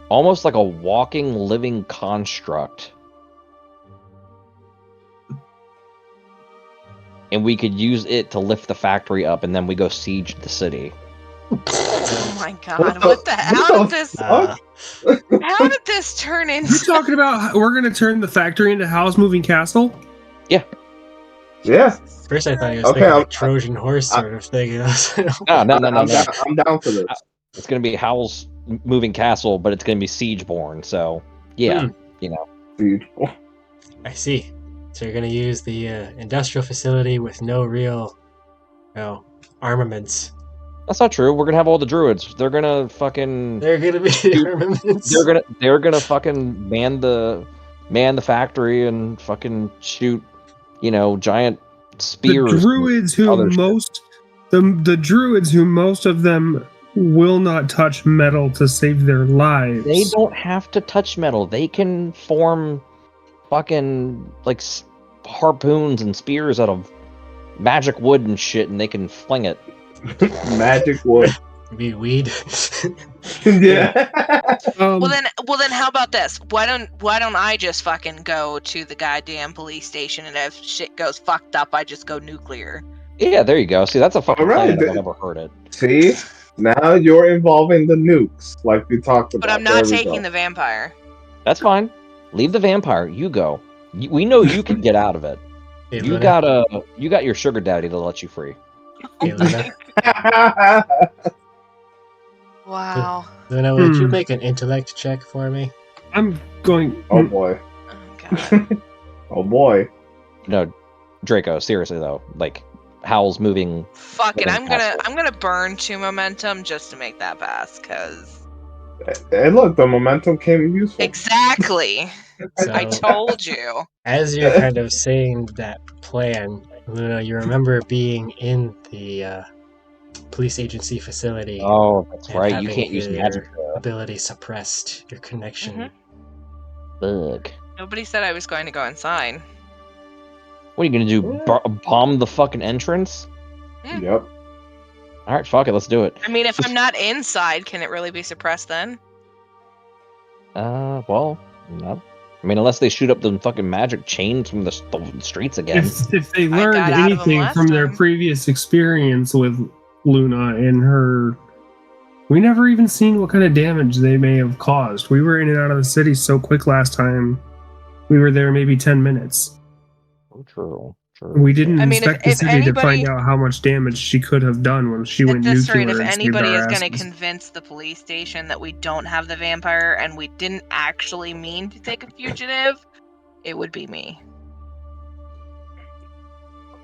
almost like a walking, living construct, and we could use it to lift the factory up, and then we go siege the city? Oh my god! What the? How did this? Uh, How did this turn You're into? talking about we're going to turn the factory into Howl's Moving Castle? Yeah. first I thought he was Okay, thinking I'm- like Trojan horse sort of thing. No. I'm down for this. It's gonna be Howl's Moving Castle, but it's gonna be Siegeborn. So yeah, Dude. I see. So you're gonna use the industrial facility with no real, armaments. that's not true. We're gonna have all the druids. They're gonna fucking. They're gonna be the armaments. They're gonna fucking man the factory and fucking shoot, giant spears. The druids who other shit. the druids who most of them will not touch metal to save their lives. They don't have to touch metal. They can form fucking like harpoons and spears out of magic wood and shit, and they can fling it. Magic wood. Be weed. Yeah. Well then, how about this? Why don't I just fucking go to the goddamn police station, and if shit goes fucked up, I just go nuclear. Yeah, there you go. See, that's a fucking Alright, plan if I've ever heard it. See, now you're involving the nukes, like we talked about. But I'm not taking the vampire. That's fine. Leave the vampire. You go. We know you can get out of it. Hey, You Luna. got your sugar daddy to let you free. Hey, Luna. Wow. Luna, would you make an intellect check for me? I'm going. Oh boy. Oh god. Oh boy. No, Draco. Seriously though, like Howl's moving. Fuck it. Moving I'm gonna burn 2 momentum just to make that pass, cause Hey, look, the momentum came useful. exactly. So, I told you. as you're kind of saying that plan, Luna, you remember being in the police agency facility. Oh, that's and right. You having can't use your magic. ability suppressed, your connection. Bug. Nobody said I was going to go inside. What are you gonna do? Bomb the fucking entrance? Yep. All right, fuck it. Let's do it. I mean, if I'm not inside, can it really be suppressed then? Well, no. I mean, unless they shoot up the fucking magic chains from the streets again. If they learned got out of 'em anything last from their time. previous experience with Luna and her, we never even seen what kind of damage they may have caused. We were in and out of the city so quick last time. We were there maybe 10 minutes. True. We didn't I mean, inspect if the city to find anybody- out how much damage she could have done when she At went this nuclear rate, if and saved anybody our is going to asses. convince the police station that we don't have the vampire and we didn't actually mean to take a fugitive, it would be me.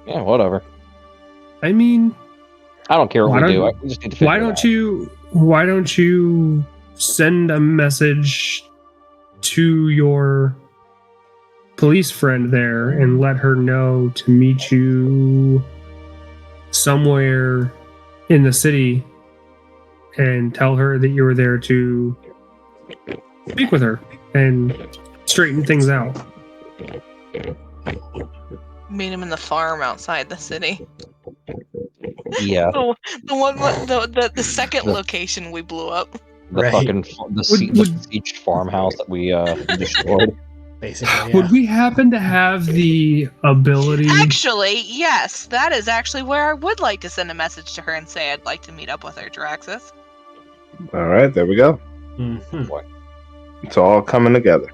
Yeah, whatever. I mean, I don't care what Why we do. don't- We just need to figure why it don't out. you send a message to your police friend there and let her know to meet you somewhere in the city and tell her that you were there to speak with her and straighten things out. Meet him in the farm outside the city. Yeah, The second location we blew up. the Right. fucking the sieged farmhouse that we destroyed. Basically, Would we happen to have the ability? Actually, yes, that is actually where I would like to send a message to her and say I'd like to meet up with her, Draxus. All right, there we go. Mm-hmm. It's all coming together.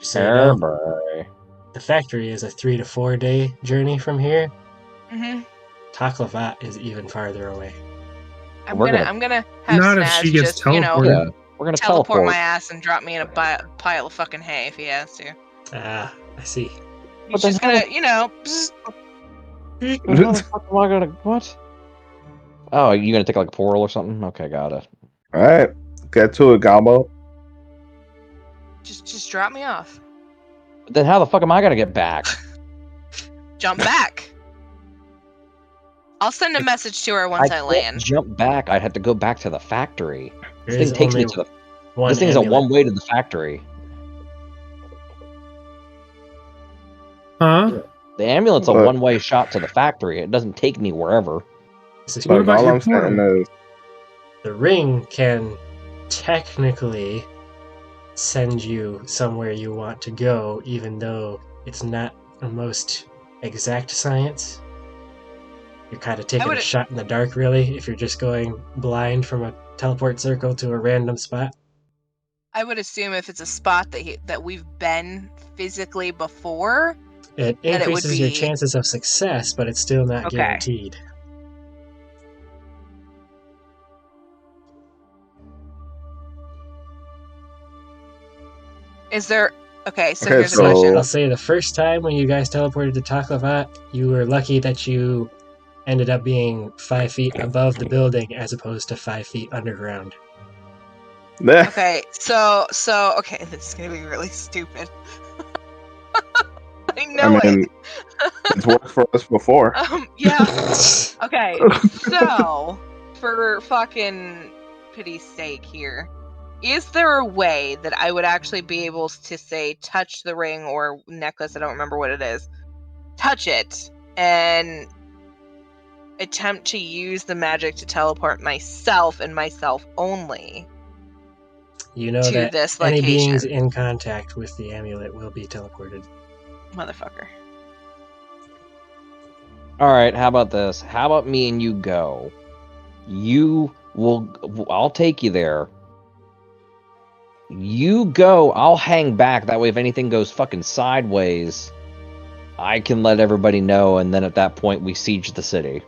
So, you know, Everybody. the factory is a 3 to 4 day journey from here. Mm-hmm. Taklavat is even farther away. I'm We're gonna have Not if Snaz she gets just, teleported. Yeah, we're gonna teleport teleport. my ass and drop me in a pile of fucking hay if he has to. Ah, I see. He's then just how- gonna, bzz. How the fuck am I gonna what? Oh, you gonna take like a portal or something? Okay, got it. All right, get to it, Gabo. just drop me off. But then how the fuck am I gonna get back? Jump back. I'll send a message to her once I can't land. jump back. I'd have to go back to the factory. There This is thing takes me only to the. one This thing's a amulet. one way to the factory. Huh? The amulet's a But- one way shot to the factory. It doesn't take me wherever. This is What Like, about all your I'm saying portal? is, the ring can technically send you somewhere you want to go, even though it's not the most exact science. You're kind of taking a would- shot in the dark, really, if you're just going blind from a teleport circle to a random spot. I would assume if it's a spot that we've been physically before. It it would increases your be- chances of success, but it's still not Okay. guaranteed. Is there? Okay, so Okay, here's so- a question. I'll say the first time when you guys teleported to Taklavat, you were lucky that you ended up being 5 feet above the building as opposed to 5 feet underground. Okay, so okay, this is gonna be really stupid. I know I mean, it's worked for us before. it. Yeah. Okay, so for fucking pity's sake here, Is there a way that I would actually be able to say touch the ring or necklace? I don't remember what it is. Touch it and attempt to use the magic to teleport myself and myself only You know to that this any beings location. in contact with the amulet will be teleported. Motherfucker. All right, how about this? How about me and you go? I'll take you there. You go, I'll hang back. That way, if anything goes fucking sideways, I can let everybody know, and then at that point, we siege the city.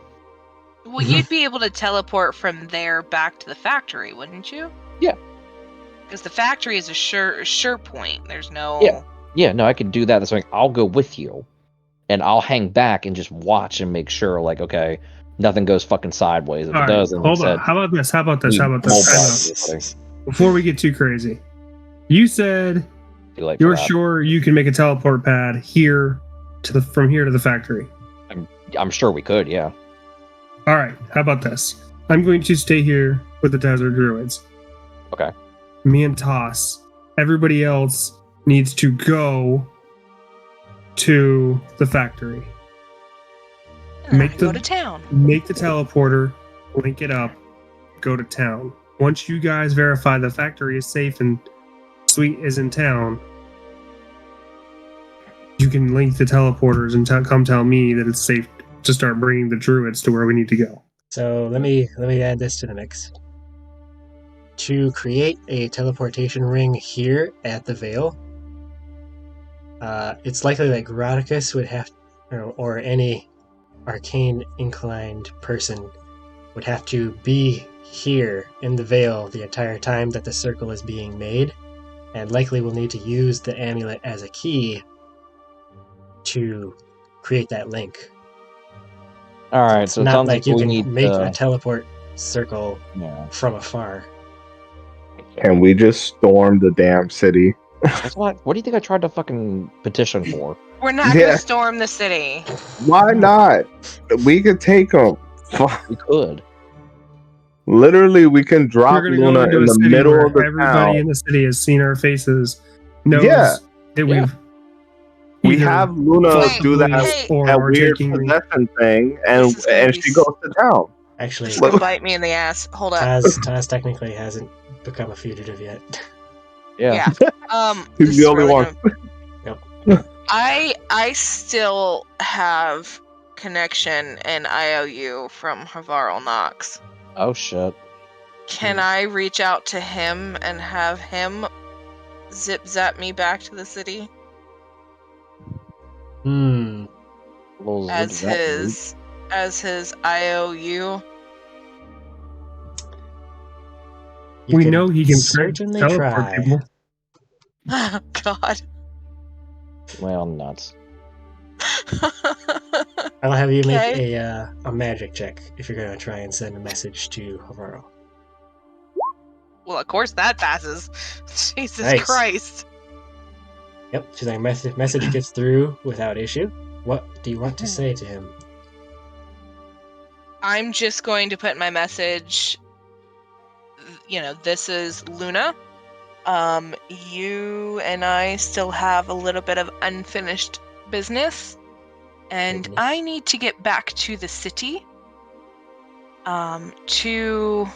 Well, you'd be able to teleport from there back to the factory, wouldn't you? Yeah. Because the factory is a sure point. There's no... Yeah, no, I can do that. That's like, I'll go with you, and I'll hang back and just watch and make sure, like, okay, nothing goes fucking sideways. If All it right, does, then like I hold on. said, How about this? How about this? we How about this? mobilize Time out. everybody. Before we get too crazy, you said Too late for you're that. sure you can make a teleport pad from here to the factory. I'm sure we could, yeah. All right. How about this? I'm going to stay here with the desert druids. Okay. Me and Toss. Everybody else needs to go to the factory. And I go to town. Make the teleporter, link it up, go to town. Once you guys verify the factory is safe and Sweet is in town, you can link the teleporters and come tell me that it's safe to start bringing the druids to where we need to go. So let me add this to the mix. To create a teleportation ring here at the Vale, it's likely that Grodicus would have, or any arcane inclined person would have to be here in the Vale the entire time that the circle is being made, and likely will need to use the amulet as a key to create that link. All right, It's so it not sounds like like you we can need make to... a teleport circle Yeah. from afar. Can we just storm the damn city? What do you think I tried to fucking petition for? We're not Yeah. going to storm the city. Why not? We could take them. We could. Literally, we can drop We're going to Luna go into in a the city middle where of the everybody town. in the city has seen our faces, knows Yeah. that Yeah. we've We either have Luna Wait, do that, hey, or that we're weird taking possession thing, This is gonna and be she goes to town. Actually, This is going to bite me in the ass. Hold up. Taz technically hasn't become a fugitive yet. Yeah. He's This the is only really one. gonna... I still have connection and IOU from Havarl Knox. Oh shit. Can I reach out to him and have him zip zap me back to the city Little as zip-zap. his IOU? we know he can certainly teleport try. people. Oh, God. Well, nuts. I'll have you make Okay. a magic check if you're going to try and send a message to Havarl. Well, of course that passes. Jesus Nice. Christ. Yep, she's like, message gets through without issue. What do you want to say to him? I'm just going to put in my message, this is Luna. You and I still have a little bit of unfinished business, and I need to get back to the city to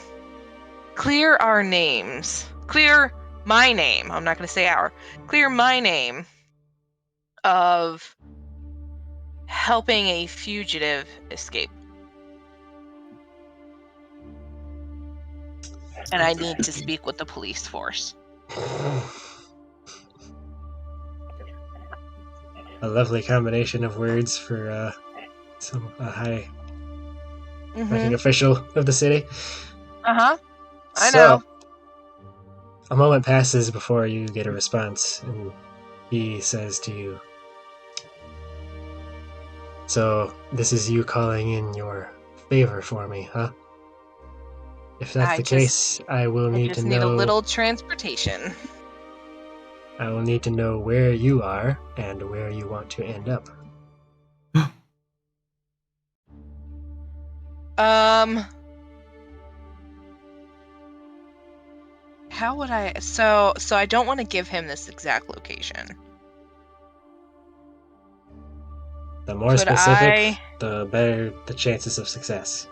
clear our names. Clear my name. I'm not going to say our. Clear my name of helping a fugitive escape. And I need to speak with the police force. A lovely combination of words for a high ranking official of the city. I So, know. a moment passes before you get a response, and he says to you, "So, this is you calling in your favor for me, huh? If that's the case, I will need to know... a little transportation. I will need to know where you are and where you want to end up." How would I? So I don't want to give him this exact location. The more Could specific, the better the chances of success.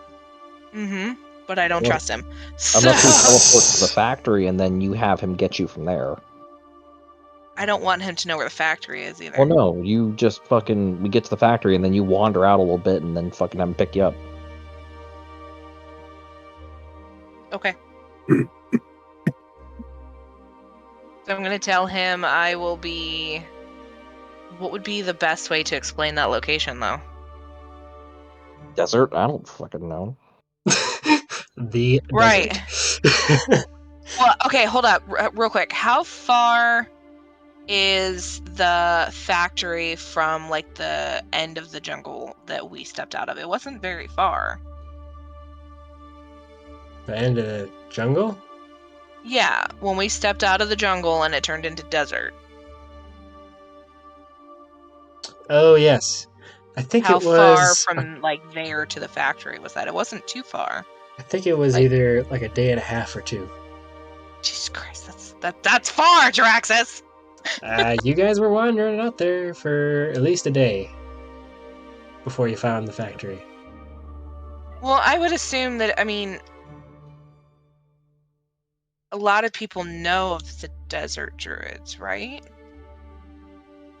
But I don't Well, trust him. Unless he So teleports to the factory and then you have him get you from there. I don't want him to know where the factory is either. Well, no, you just we get to the factory and then you wander out a little bit and then fucking have him pick you up. Okay. So I'm gonna tell him I will be. What would be the best way to explain that location, though? Desert? I don't fucking know. The Right. desert. Well, okay, hold up, real quick. How far is the factory from like the end of the jungle that we stepped out of? It wasn't very far. The end of the jungle? Yeah, when we stepped out of the jungle and it turned into desert. Oh, yes. I think How it was. far from like there to the factory was that? It wasn't too far. I think it was like- either like a day and a half or 2. Jesus Christ, that's far, Jaraxxus! You guys were wandering out there for at least a day before you found the factory. Well, I would assume that, I mean, a lot of people know of the desert druids, right?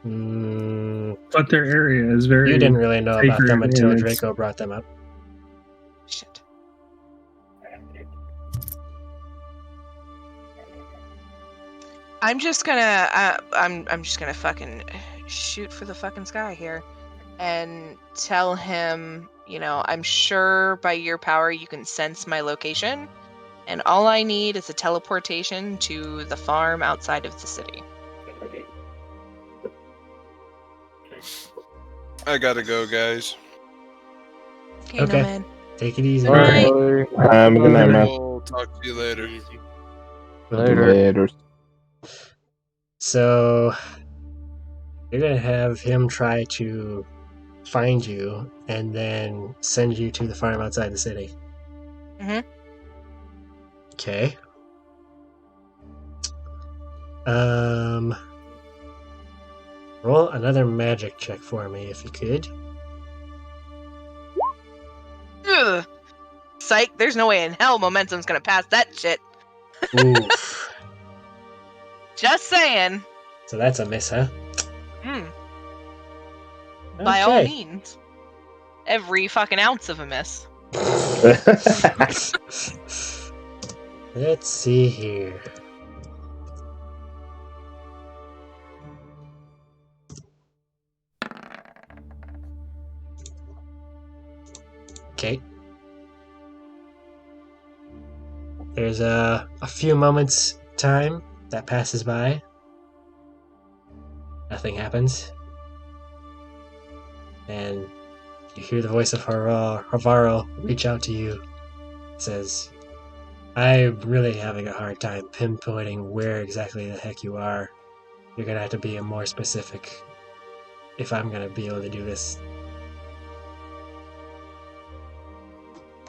But their area is very. You didn't really know about them sacred until and Draco brought them up. Shit. I'm just gonna, I'm just gonna fucking shoot for the fucking sky here, and tell him, you know, I'm sure by your power you can sense my location, and all I need is a teleportation to the farm outside of the city. I gotta go, guys. Okay, Okay. Nomad. Take it easy. Good night. Good night, man. We'll talk to you later. Later. So you're gonna have him try to find you and then send you to the farm outside the city. Okay. Roll another magic check for me if you could. Ugh. Psych, there's no way in hell Momentum's gonna pass that shit. Oof. Just saying. So that's a miss, huh? By all Okay. means. Every fucking ounce of a miss. Let's see here. Okay. There's a few moments time that passes by. Nothing happens. And you hear the voice of Havaro reach out to you. It says, I'm really having a hard time pinpointing where exactly the heck you are. You're gonna have to be more specific if I'm gonna be able to do this.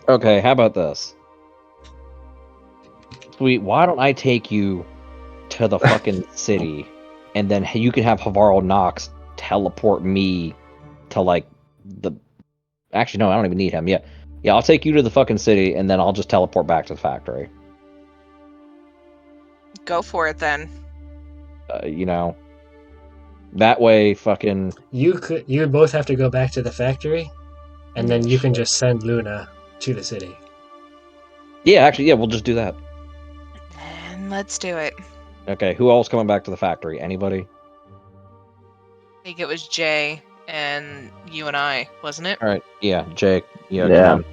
Okay, how about this? Sweet, why don't I take you to the fucking city, and then you can have Havaro Knox teleport me to, like, the... Actually, no, I don't even need him. Yeah, I'll take you to the fucking city, and then I'll just teleport back to the factory. Go for it then. You know... That way, fucking... You would both have to go back to the factory, and then you can just send Luna to the city. Yeah, actually, yeah, we'll just do that. Then let's do it. Okay, who else coming back to the factory? Anybody? I think it was Jay and you and I, wasn't it? Alright, yeah, Jake. Yeah, Yeah. come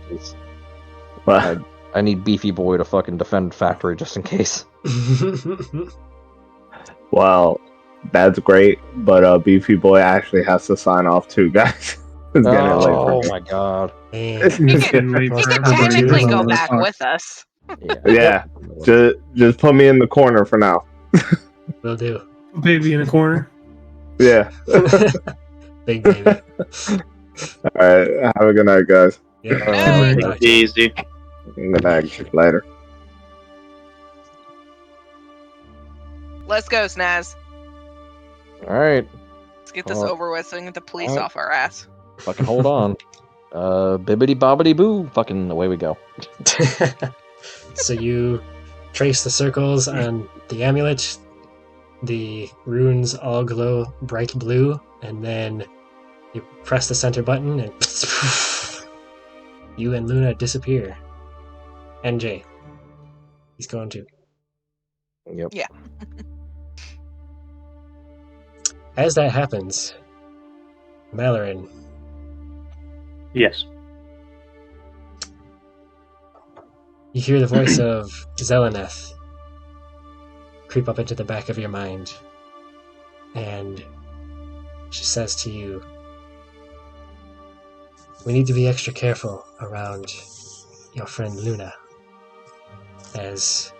on, please. I need Beefy Boy to fucking defend factory just in case. Well, that's great, but Beefy Boy actually has to sign off too, guys. It's getting late for Oh me. my god. Man. It's getting late He for could everybody. technically There's go all this back talk. with us. Yeah, just put me in the corner for now. Will do. Baby in a corner. Yeah. Big baby. All right. Have a good night, guys. Yeah. Good Talk to you. Easy. Good night. Later. Let's go, Snaz. All right, Let's get this Oh. over with so we can get the police Alright. off our ass. fucking hold on. Bibbity bobbity boo. Fucking away we go. So you trace the circles on the amulet. The runes all glow bright blue, and then you press the center button, and you and Luna disappear. NJ. He's going to. Yep. Yeah. As that happens, Malarin, Yes. you hear the voice of Zeleneth creep up into the back of your mind, and she says to you, "We need to be extra careful around your friend Luna, as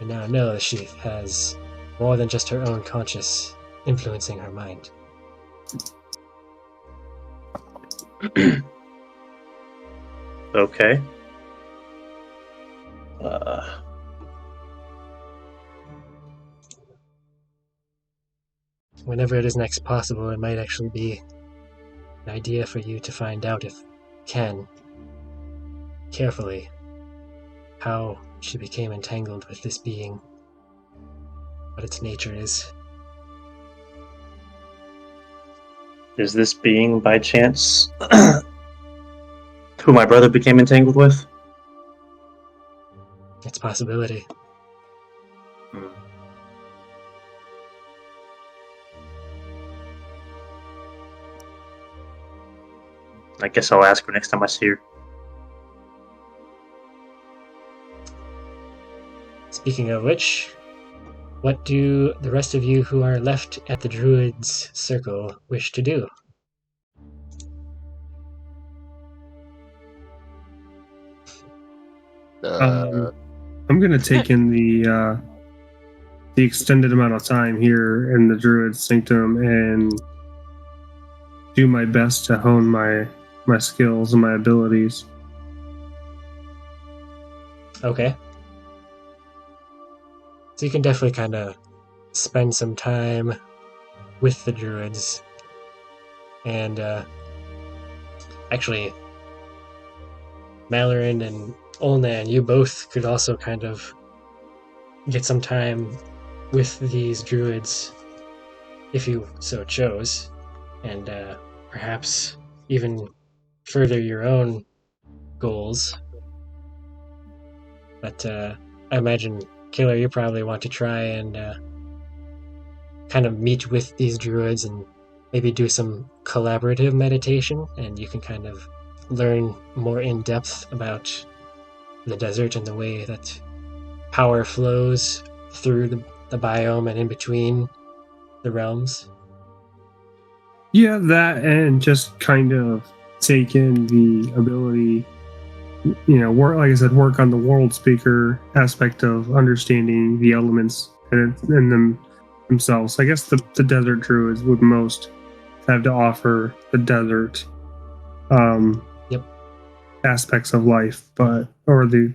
we now know that she has more than just her own conscious influencing her mind." Okay. Whenever it is next possible, it might actually be an idea for you to find out, if you can, carefully, how she became entangled with this being, what its nature is. Is this being, by chance, who my brother became entangled with? It's a possibility. I guess I'll ask her next time I see her. Speaking of which, what do the rest of you who are left at the Druid's Circle wish to do? I'm gonna take in the extended amount of time here in the Druid's Sanctum and do my best to hone my skills and my abilities. Okay. So you can definitely kind of spend some time with the Druids. And actually, Malarin and Olnan, you both could also kind of get some time with these Druids if you so chose. And perhaps even further your own goals. But I imagine, Killer, you probably want to try and kind of meet with these druids and maybe do some collaborative meditation, and you can kind of learn more in depth about the desert and the way that power flows through the biome and in between the realms. Yeah, that, and just kind of take in the ability, work, like I said, work on the world speaker aspect of understanding the elements and themselves. I guess the desert druids would most have to offer the desert aspects of life, or the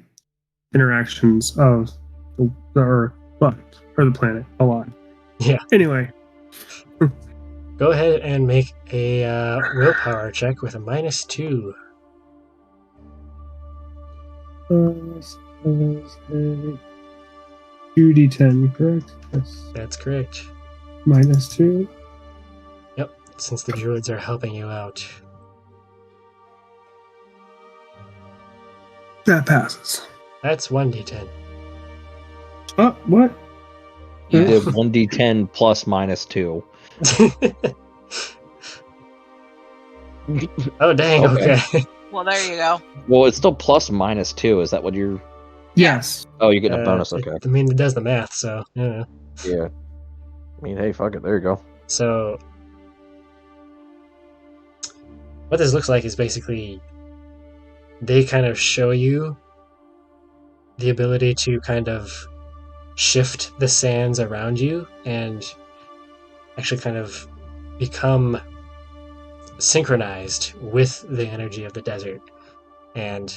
interactions of the earth, or the planet a lot. Yeah. Anyway. Go ahead and make a willpower check with a -2. 2d10, correct? Yes. That's correct. -2. Yep, since the druids are helping you out. That passes. That's 1d10. Oh, what? You did 1d10 plus -2. Oh, dang, okay. Well, there you go. Well, it's still plus -2. Is that what you're... Yes. Oh, you're getting a bonus, okay. It does the math, so, yeah. Yeah. I mean, hey, fuck it, there you go. So, what this looks like is basically they kind of show you the ability to kind of shift the sands around you and actually kind of become synchronized with the energy of the desert. And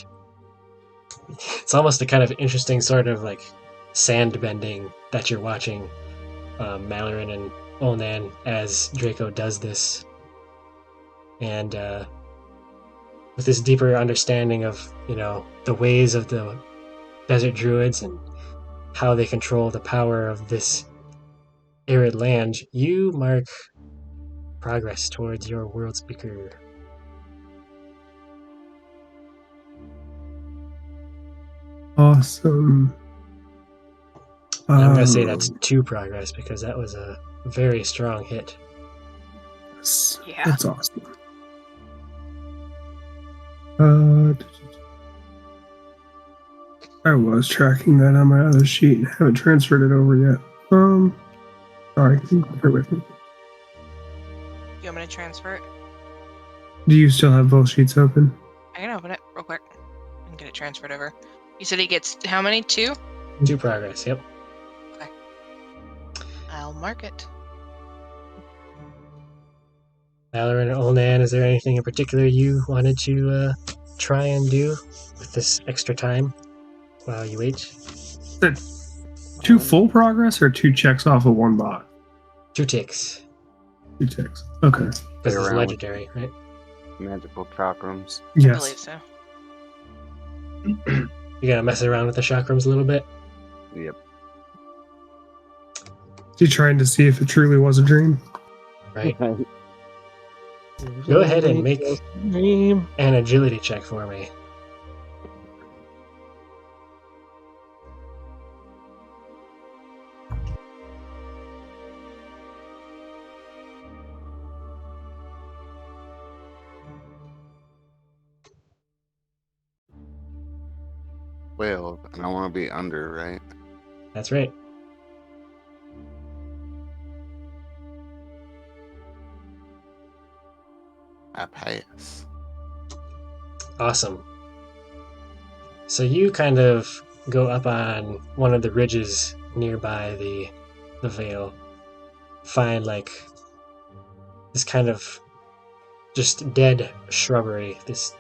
it's almost a kind of interesting sort of like sand bending that you're watching Mallorin and Olnan as Draco does this. And with this deeper understanding of, the ways of the desert druids and how they control the power of this arid land, you mark progress towards your world speaker. Awesome. And I'm going to say that's 2 progress because that was a very strong hit. Yeah. That's awesome. I was tracking that on my other sheet. Haven't transferred it over yet. Sorry, bear with me. You want me to transfer it? Do you still have both sheets open? I can open it real quick and get it transferred over. You said he gets how many? 2? 2 progress, yep. Okay. I'll mark it. Mallorin and Olnan, is there anything in particular you wanted to try and do with this extra time while you wait? 2 full progress or 2 checks off of 1 box? 2 ticks. 2 ticks. Okay. Because Play it's around legendary, right? Magical chakrams. I believe Yes. so. You gotta mess around with the chakrams a little bit. Yep. You trying to see if it truly was a dream? Right. Go ahead and make dream. an agility check for me. Well, and I want to be under, right? That's right. I pass. Awesome. So you kind of go up on one of the ridges nearby the Vale, find like this kind of just dead shrubbery, this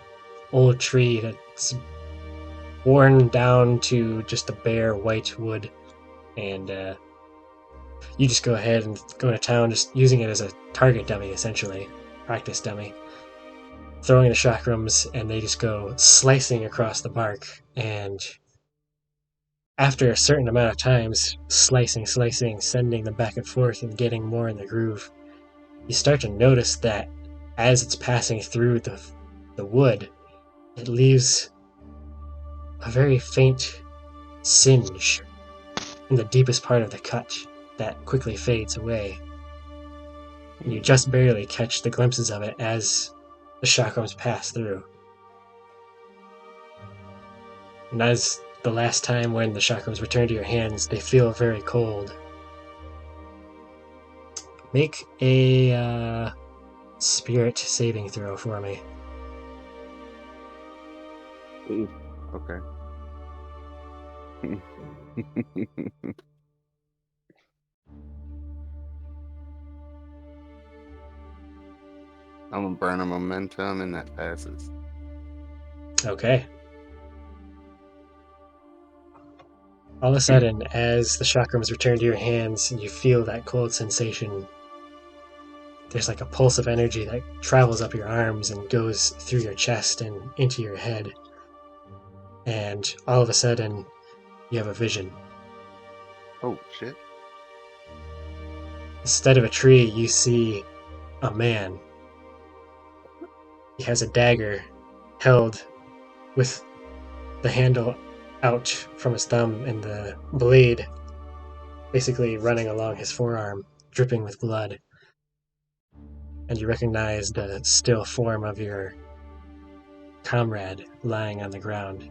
old tree that's worn down to just a bare white wood, and you just go ahead and go to town, just using it as a target dummy, essentially, practice dummy, throwing the chakrams, and they just go slicing across the bark, and after a certain amount of times, slicing, sending them back and forth and getting more in the groove, you start to notice that as it's passing through the wood, it leaves a very faint singe in the deepest part of the cut that quickly fades away. And you just barely catch the glimpses of it as the chakrams pass through. And as the last time when the chakrams return to your hands, they feel very cold. Make a spirit saving throw for me. Ooh, okay. I'm gonna burn a momentum and that passes. Okay. All of a sudden, as the chakrams return to your hands and you feel that cold sensation, there's like a pulse of energy that travels up your arms and goes through your chest and into your head. And all of a sudden, you have a vision. Oh shit. Instead of a tree, you see a man. He has a dagger held with the handle out from his thumb and the blade basically running along his forearm, dripping with blood. And you recognize the still form of your comrade lying on the ground.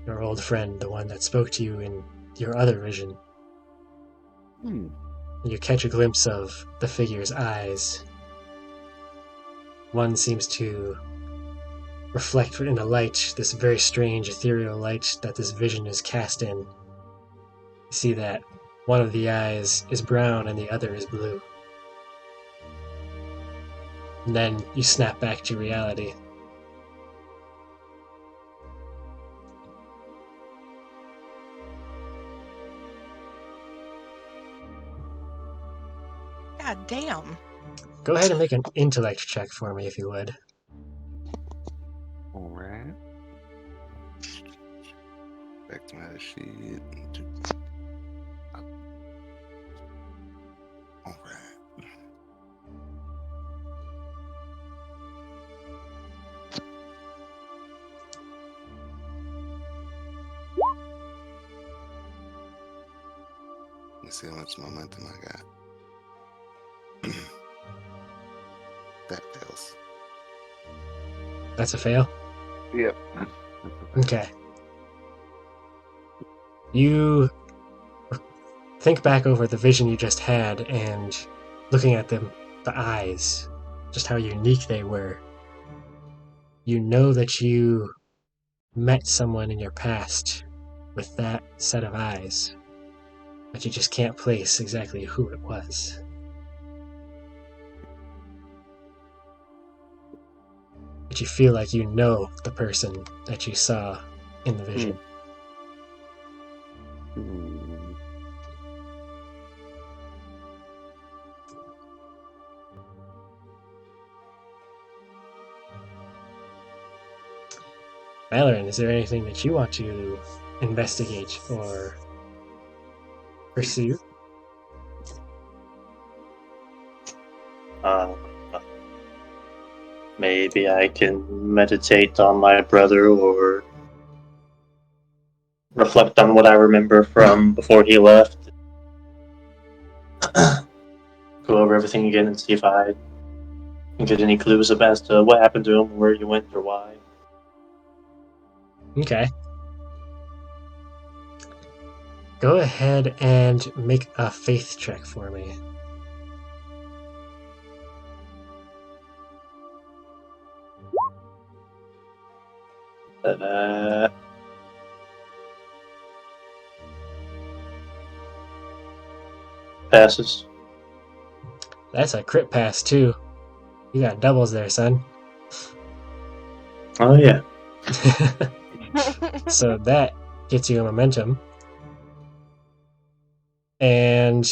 Your old friend, the one that spoke to you in your other vision. Hmm. You catch a glimpse of the figure's eyes. One seems to reflect in a light, this very strange ethereal light that this vision is cast in. You see that one of the eyes is brown and the other is blue. And then you snap back to reality. God damn. Go ahead and make an intellect check for me, if you would. Alright. Back to my sheet. Alright. Let's see how much momentum I got. That fails. That's a fail? Yep. Okay. You think back over the vision you just had and looking at them, the eyes, just how unique they were. You know that you met someone in your past with that set of eyes, but you just can't place exactly who it was. But you feel like you know the person that you saw in the vision. Mallorin, is there anything that you want to investigate or pursue? Maybe I can meditate on my brother or reflect on what I remember from before he left. Go over everything again and see if I can get any clues as to what happened to him, where he went, or why. Okay. Go ahead and make a faith check for me. Passes. That's a crit pass, too. You got doubles there, son. Oh, yeah. So that gets you a momentum. And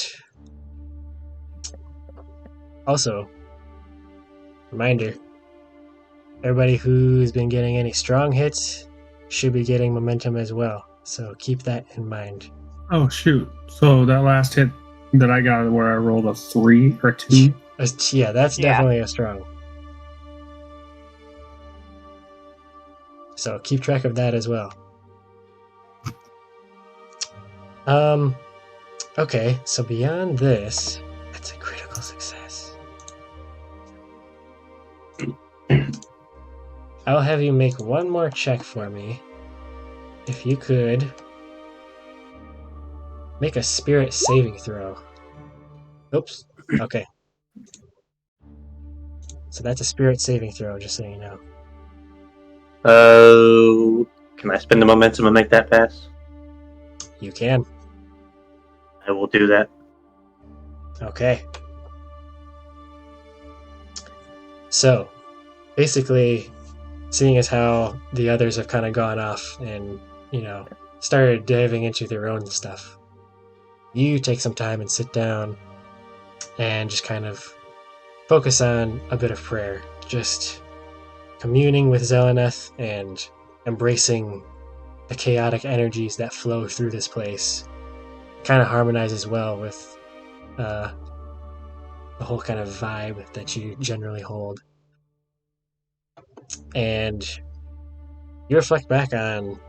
also, reminder, everybody who's been getting any strong hits should be getting momentum as well. So keep that in mind. Oh shoot! So that last hit that I got, where I rolled a 3 or 2. Yeah, that's Yeah. definitely a strong. So keep track of that as well. Okay, so beyond this, that's a critical success. I'll have you make one more check for me. If you could make a spirit saving throw. Oops. Okay. So that's a spirit saving throw, just so you know. Can I spend the momentum and make that pass? You can. I will do that. Okay. So, basically, seeing as how the others have kind of gone off and, started diving into their own stuff, you take some time and sit down and just kind of focus on a bit of prayer. Just communing with Zeleneth and embracing the chaotic energies that flow through this place. Kind of harmonizes well with the whole kind of vibe that you generally hold. And you reflect back on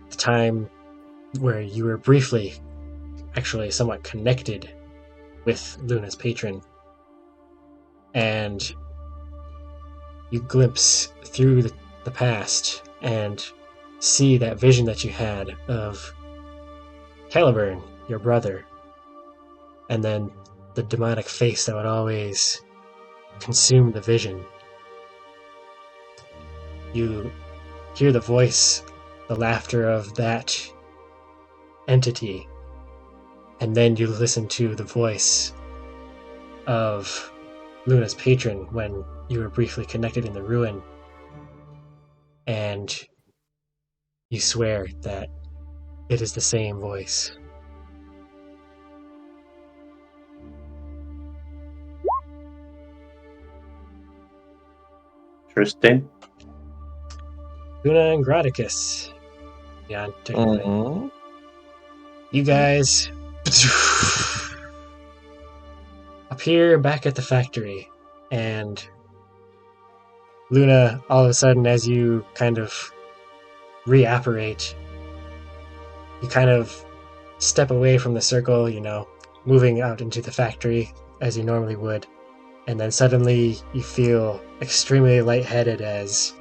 the time where you were briefly, actually somewhat connected with Luna's patron. And you glimpse through the past and see that vision that you had of Caliburn, your brother, and then the demonic face that would always consume the vision. You hear the voice, the laughter of that entity, and then you listen to the voice of Luna's patron when you were briefly connected in the ruin, and you swear that it is the same voice. First day. Luna and Graticus. Yeah, technically. Mhm. You guys appear back at the factory, and Luna, all of a sudden, as you kind of reapparate, you kind of step away from the circle, moving out into the factory as you normally would, and then suddenly you feel extremely lightheaded as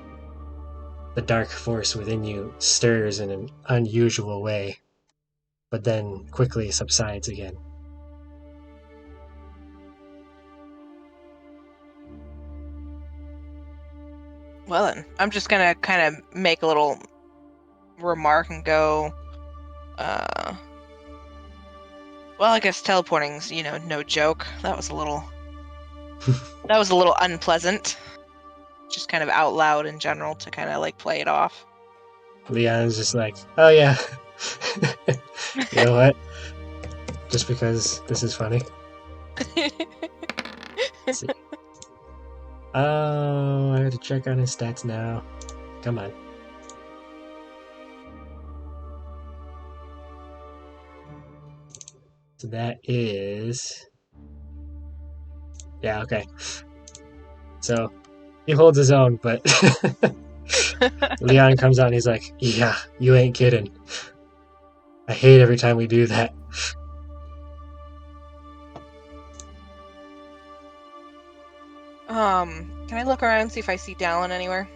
the dark force within you stirs in an unusual way, but then quickly subsides again. Well then, I'm just gonna kind of make a little remark and go, well, I guess teleporting's, no joke. That was a little unpleasant. Just kind of out loud in general to kind of like play it off. Leon's just like, oh yeah. You know what? Just because this is funny. Let's see. Oh, I have to check on his stats now. Come on. So that is... Yeah, okay. So, he holds his own, but... Leon comes out and he's like, yeah, you ain't kidding. I hate every time we do that. Can I look around and see if I see Dallin anywhere?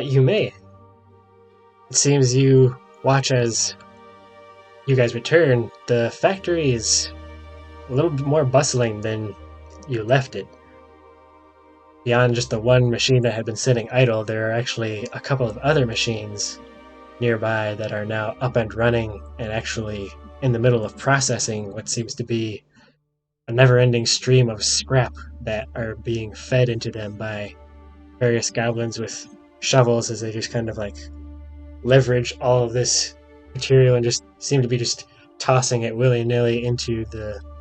You may. It seems you watch as you guys return. The factory is a little bit more bustling than you left it. Beyond just the one machine that had been sitting idle, there are actually a couple of other machines nearby that are now up and running and actually in the middle of processing what seems to be a never-ending stream of scrap that are being fed into them by various goblins with shovels as they just kind of like leverage all of this material and just seem to be just tossing it willy-nilly into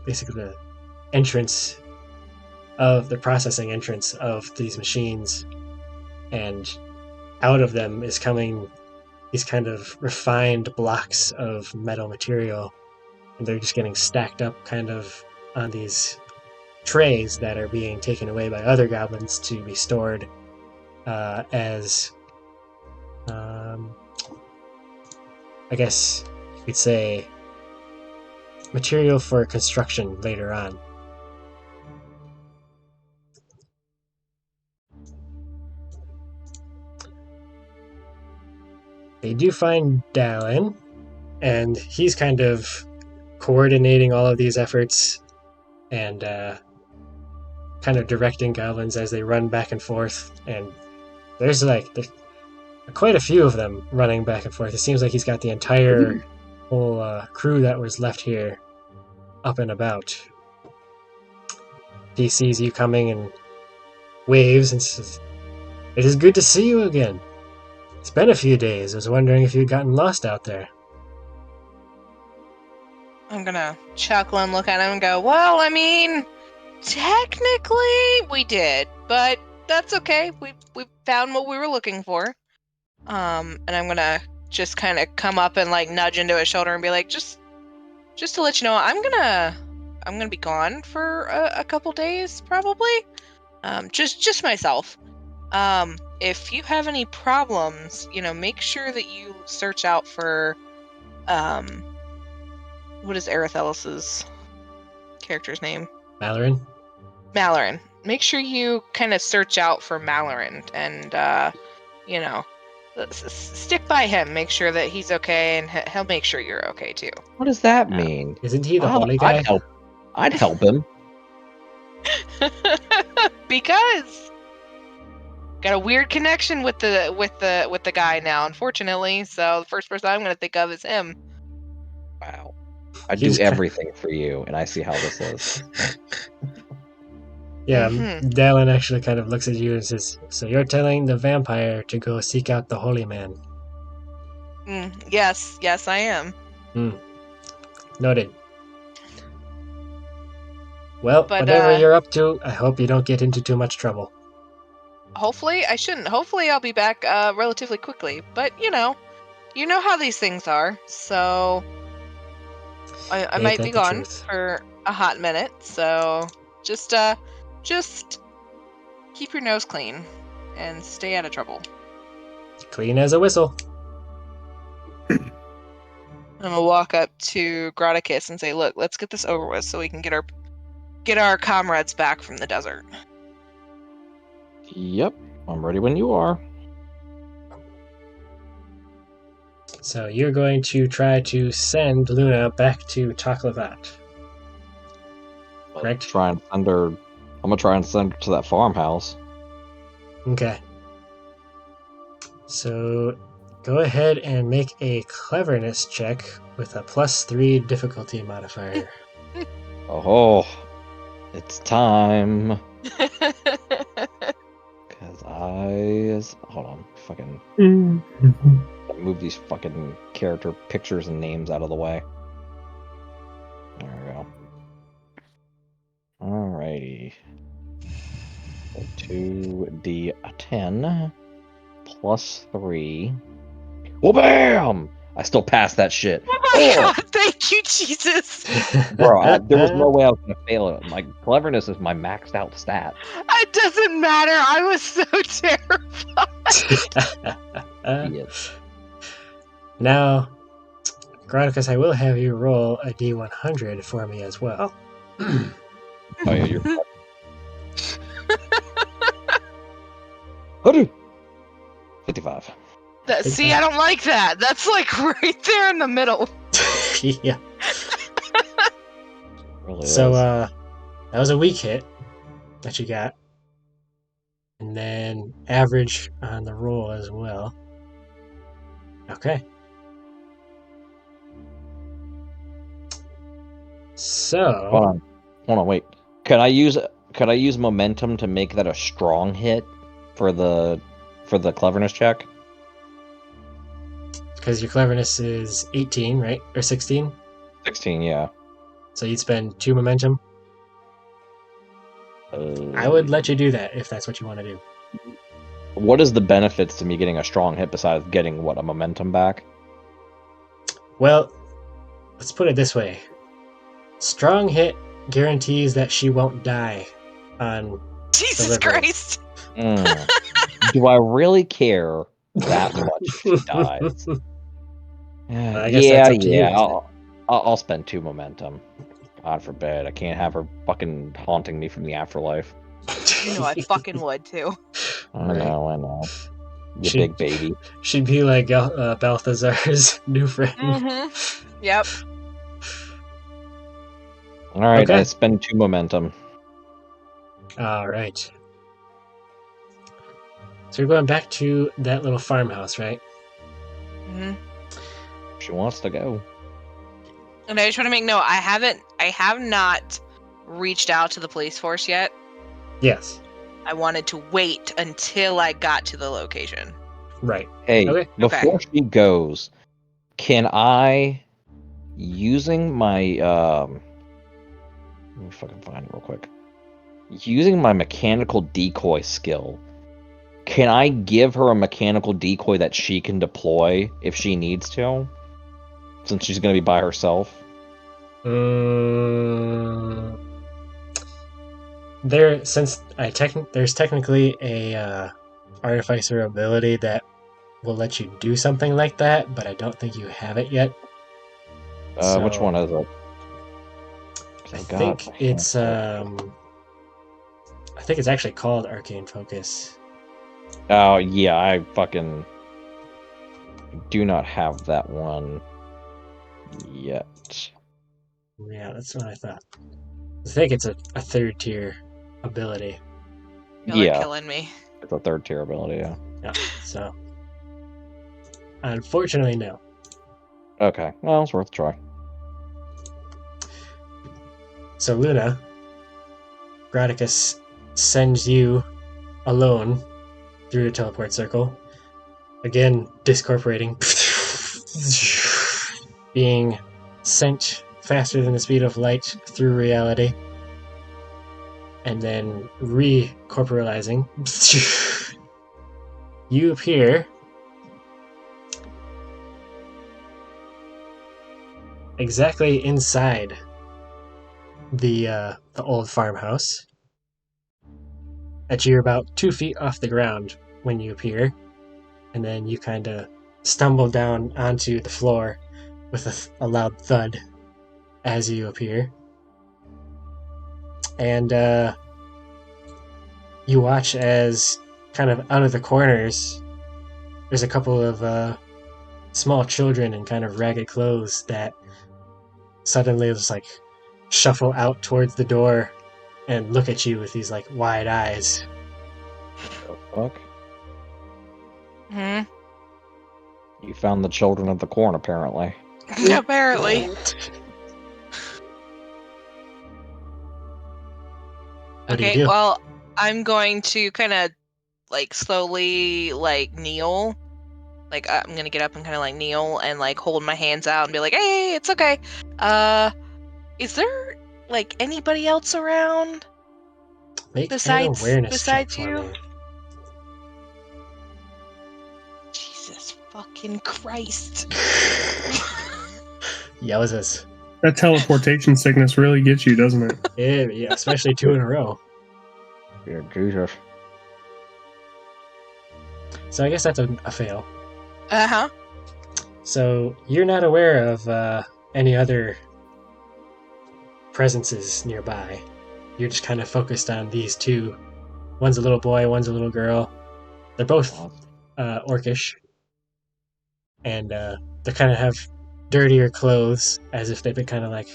basically the entrance of the processing entrance of these machines, and out of them is coming these kind of refined blocks of metal material, and they're just getting stacked up kind of on these trays that are being taken away by other goblins to be stored as I guess you could say material for construction later on. They do find Dallin, and he's kind of coordinating all of these efforts and kind of directing goblins as they run back and forth. And there's quite a few of them running back and forth. It seems like he's got the entire whole crew that was left here up and about. He sees you coming and waves and says, "It is good to see you again. It's been a few days. I was wondering if you'd gotten lost out there." I'm gonna chuckle and look at him and go, well, I mean, technically we did, but that's okay. We found what we were looking for. And I'm gonna just kind of come up and like nudge into his shoulder and be like, just to let you know, I'm gonna be gone for a couple days probably. Just myself. If you have any problems, make sure that you search out for, what is Aerothelus's character's name? Mallorin? Mallorin. Make sure you kind of search out for Mallorin and, stick by him. Make sure that he's okay, and he'll make sure you're okay too. What does that mean? Isn't he the holy guy? I'd help him. Because got a weird connection with the guy now, unfortunately. So the first person I'm going to think of is him. Wow. I do everything for you, and I see how this is. Yeah, Dallin actually kind of looks at you and says, "So you're telling the vampire to go seek out the holy man?" Yes, I am. Noted. Well, But, whatever you're up to, I hope you don't get into too much trouble. hopefully, I shouldn't. Hopefully, I'll be back relatively quickly. But you know how these things are. So I Ain't might that be the gone truth? for a hot minute. So just keep your nose clean and stay out of trouble. Clean as a whistle. I'm gonna walk up to Graticus and say, "Look, let's get this over with, so we can get our comrades back from the desert." Yep, I'm ready when you are. So you're going to try to send Luna back to Taklavat. Correct? I'm gonna try and send her to that farmhouse. Okay. So go ahead and make a cleverness check with a +3 difficulty modifier. Oh, it's time. Cause hold on, fucking move these fucking character pictures and names out of the way. There we go. Alrighty. 2d10 +3. Well, bam! I still passed that shit. Oh my god, thank you, Jesus! Bro, there was no way I was gonna fail it. My cleverness is my maxed out stat. It doesn't matter. I was so terrified. Yes. Now, Graticus, I will have you roll a D100 for me as well. Oh yeah, you're. 55. See, I don't like that. That's like right there in the middle. Yeah. Really So, is. that was a weak hit that you got. And then average on the roll as well. Okay. So, Hold on, wait. Could I use momentum to make that a strong hit for the cleverness check? because your cleverness is 18, right? Or 16? 16, yeah. So you'd spend 2 momentum. I would let you do that if that's what you want to do. What is the benefits to me getting a strong hit besides getting a momentum back? Well, let's put it this way. Strong hit guarantees that she won't die on Jesus delivery. Christ! Do I really care that much if she dies? I guess that's up to you, isn't it? I'll spend 2 momentum. God forbid, I can't have her fucking haunting me from the afterlife. You know I fucking would too. I know. You She- big baby. She'd be like Balthazar's new friend. Mm-hmm. Yep. Alright, Okay. I spend 2 momentum. All right. So you're going back to that little farmhouse, right? Mm-hmm. She wants to go. And I just want to make note, I have not reached out to the police force yet. Yes. I wanted to wait until I got to the location. Right. Hey, Okay. before she goes, can I, using my, let me fucking find it real quick. Using my mechanical decoy skill, can I give her a mechanical decoy that she can deploy if she needs to? Since she's going to be by herself? There's technically a artificer ability that will let you do something like that, but I don't think you have it yet. Which one is it? I think it's actually called Arcane Focus. Oh, yeah, I fucking do not have that one yet. Yeah, that's what I thought. I think it's a 3rd tier ability. Y'all are Yeah, killing me. it's a 3rd tier ability, yeah. Yeah, so unfortunately, no. Okay, well, it's worth a try. So Luna, Graticus sends you alone through the teleport circle. Again, discorporating. Being sent faster than the speed of light through reality. and then recorporalizing, you appear exactly inside the old farmhouse. That you're about 2 feet off the ground when you appear, and then you kind of stumble down onto the floor with a loud thud as you appear. And you watch as, kind of out of the corners, there's a couple of small children in kind of ragged clothes that suddenly just like shuffle out towards the door and look at you with these like wide eyes. The fuck? Hmm. You found the children of the corn, apparently. Apparently. What do you Okay, do? well, I'm going to kind of like slowly like kneel. Like I'm gonna get up and kind of like kneel and like hold my hands out and be like, "Hey, it's okay." Is there like anybody else around Make an besides awareness check for you? me. Jesus fucking Christ! Yowzas. That teleportation sickness really gets you, doesn't it? Yeah, especially 2 in a row. Yeah, Jesus. So I guess that's a fail. Uh-huh. So you're not aware of any other presences nearby. You're just kind of focused on these two. One's a little boy, one's a little girl. They're both orcish, and they kind of have dirtier clothes, as if they've been kind of like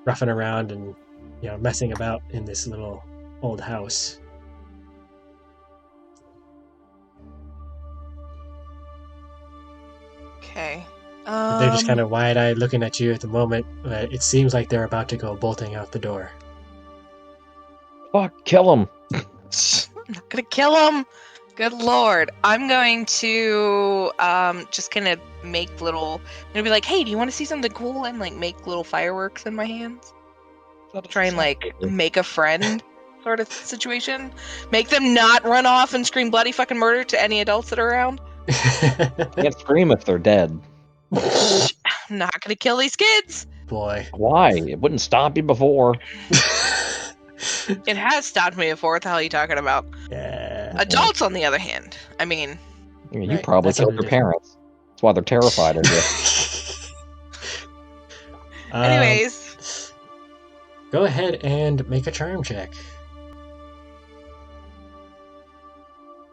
roughing around and messing about in this little old house. Okay. They're just kind of wide-eyed looking at you at the moment. It seems like they're about to go bolting out the door. Fuck, kill him. I'm not gonna kill him. Good lord. I'm going to just kind of make little. I'm gonna be like, hey, do you want to see something cool? And like make little fireworks in my hands. Try and like make a friend sort of situation. Make them not run off and scream bloody fucking murder to any adults that are around. Can't scream if they're dead. I'm not gonna kill these kids. Boy. Why? It wouldn't stop you before. It has stopped me before. What the hell are you talking about? Yeah. Adults, on the other hand, I mean, Yeah, you Right, probably that's killed your something different. parents. That's why they're terrified of you. anyways. Go ahead and make a charm check.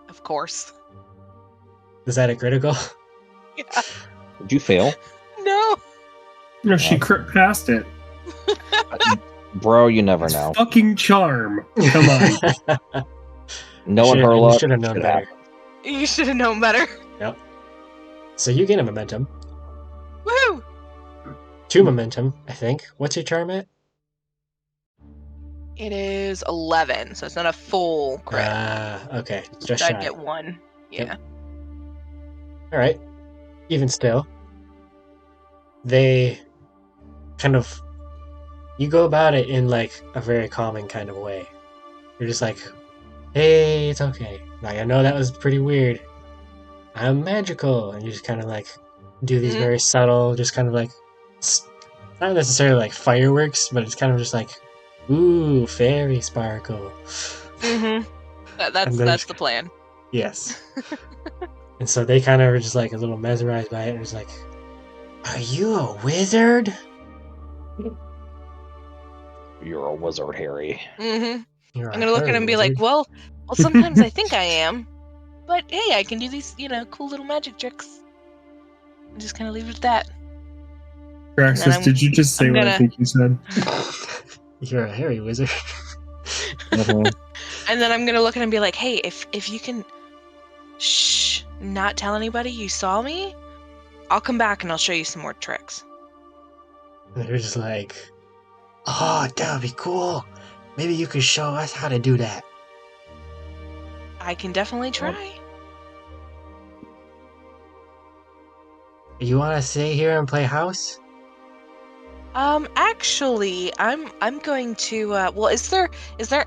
Of course. Is that a critical? Yeah. Did you fail? No. No, she crit past it. Bro, you never know. Fucking charm. Come on. Knowing her You luck, should have known shit better. happens. You should have known better. Yep. So you gain a momentum. Woo! 2 momentum, I think. What's your charm at? It is 11, so it's not a full crit. Okay. Just I'd shy. get 1. Yeah. Yep. Alright. Even still, they kind of... You go about it in like a very calming kind of way. You're just like, hey, it's okay. Like, I know that was pretty weird. I'm magical. And you just kind of like do these very subtle, just kind of like, not necessarily like fireworks, but it's kind of just like, ooh, fairy sparkle. Mm-hmm. That's the plan. Yes. And so they kind of are just like a little mesmerized by it and it's like, are you a wizard? You're a wizard, Harry. Mm-hmm. You're I'm gonna look at him and be like, well, sometimes I think I am, but hey, I can do these, cool little magic tricks. And just kind of leave it at that. Praxis, did you just say what I think you said? You're a hairy wizard. And then I'm gonna look at him and be like, hey, if you can not tell anybody you saw me, I'll come back and I'll show you some more tricks. And they're just like, oh, that would be cool. Maybe you could show us how to do that. I can definitely try. You want to stay here and play house? Actually, I'm going to. Well, is there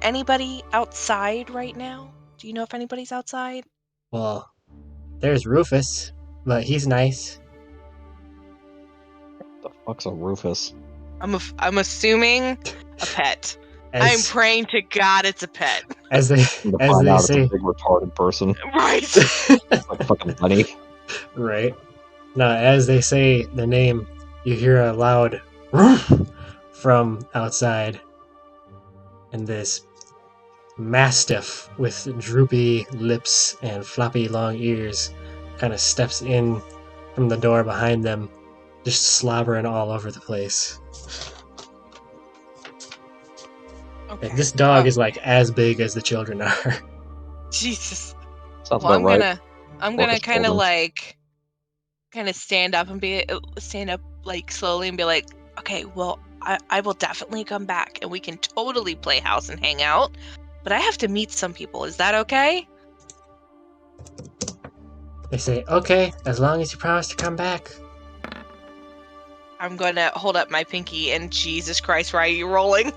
anybody outside right now? Do you know if anybody's outside? Well, there's Rufus, but he's nice. The fuck's a Rufus? I'm assuming a pet. I'm As praying to God it's a pet. as they To as find they out it's say, a big retarded person. Right. Like fucking Bunny. right now, as they say the name, you hear a loud "Roof" from outside, and this mastiff with droopy lips and floppy long ears kind of steps in from the door behind them, just slobbering all over the place. Okay. And this dog is like as big as the children are. Jesus. Sounds Well, about right. I'm gonna Orcish kind of children. stand up like slowly and be like, okay, well, I will definitely come back and we can totally play house and hang out, but I have to meet some people. Is that okay? They say, okay, as long as you promise to come back. I'm gonna hold up my pinky and Jesus Christ, why are you rolling?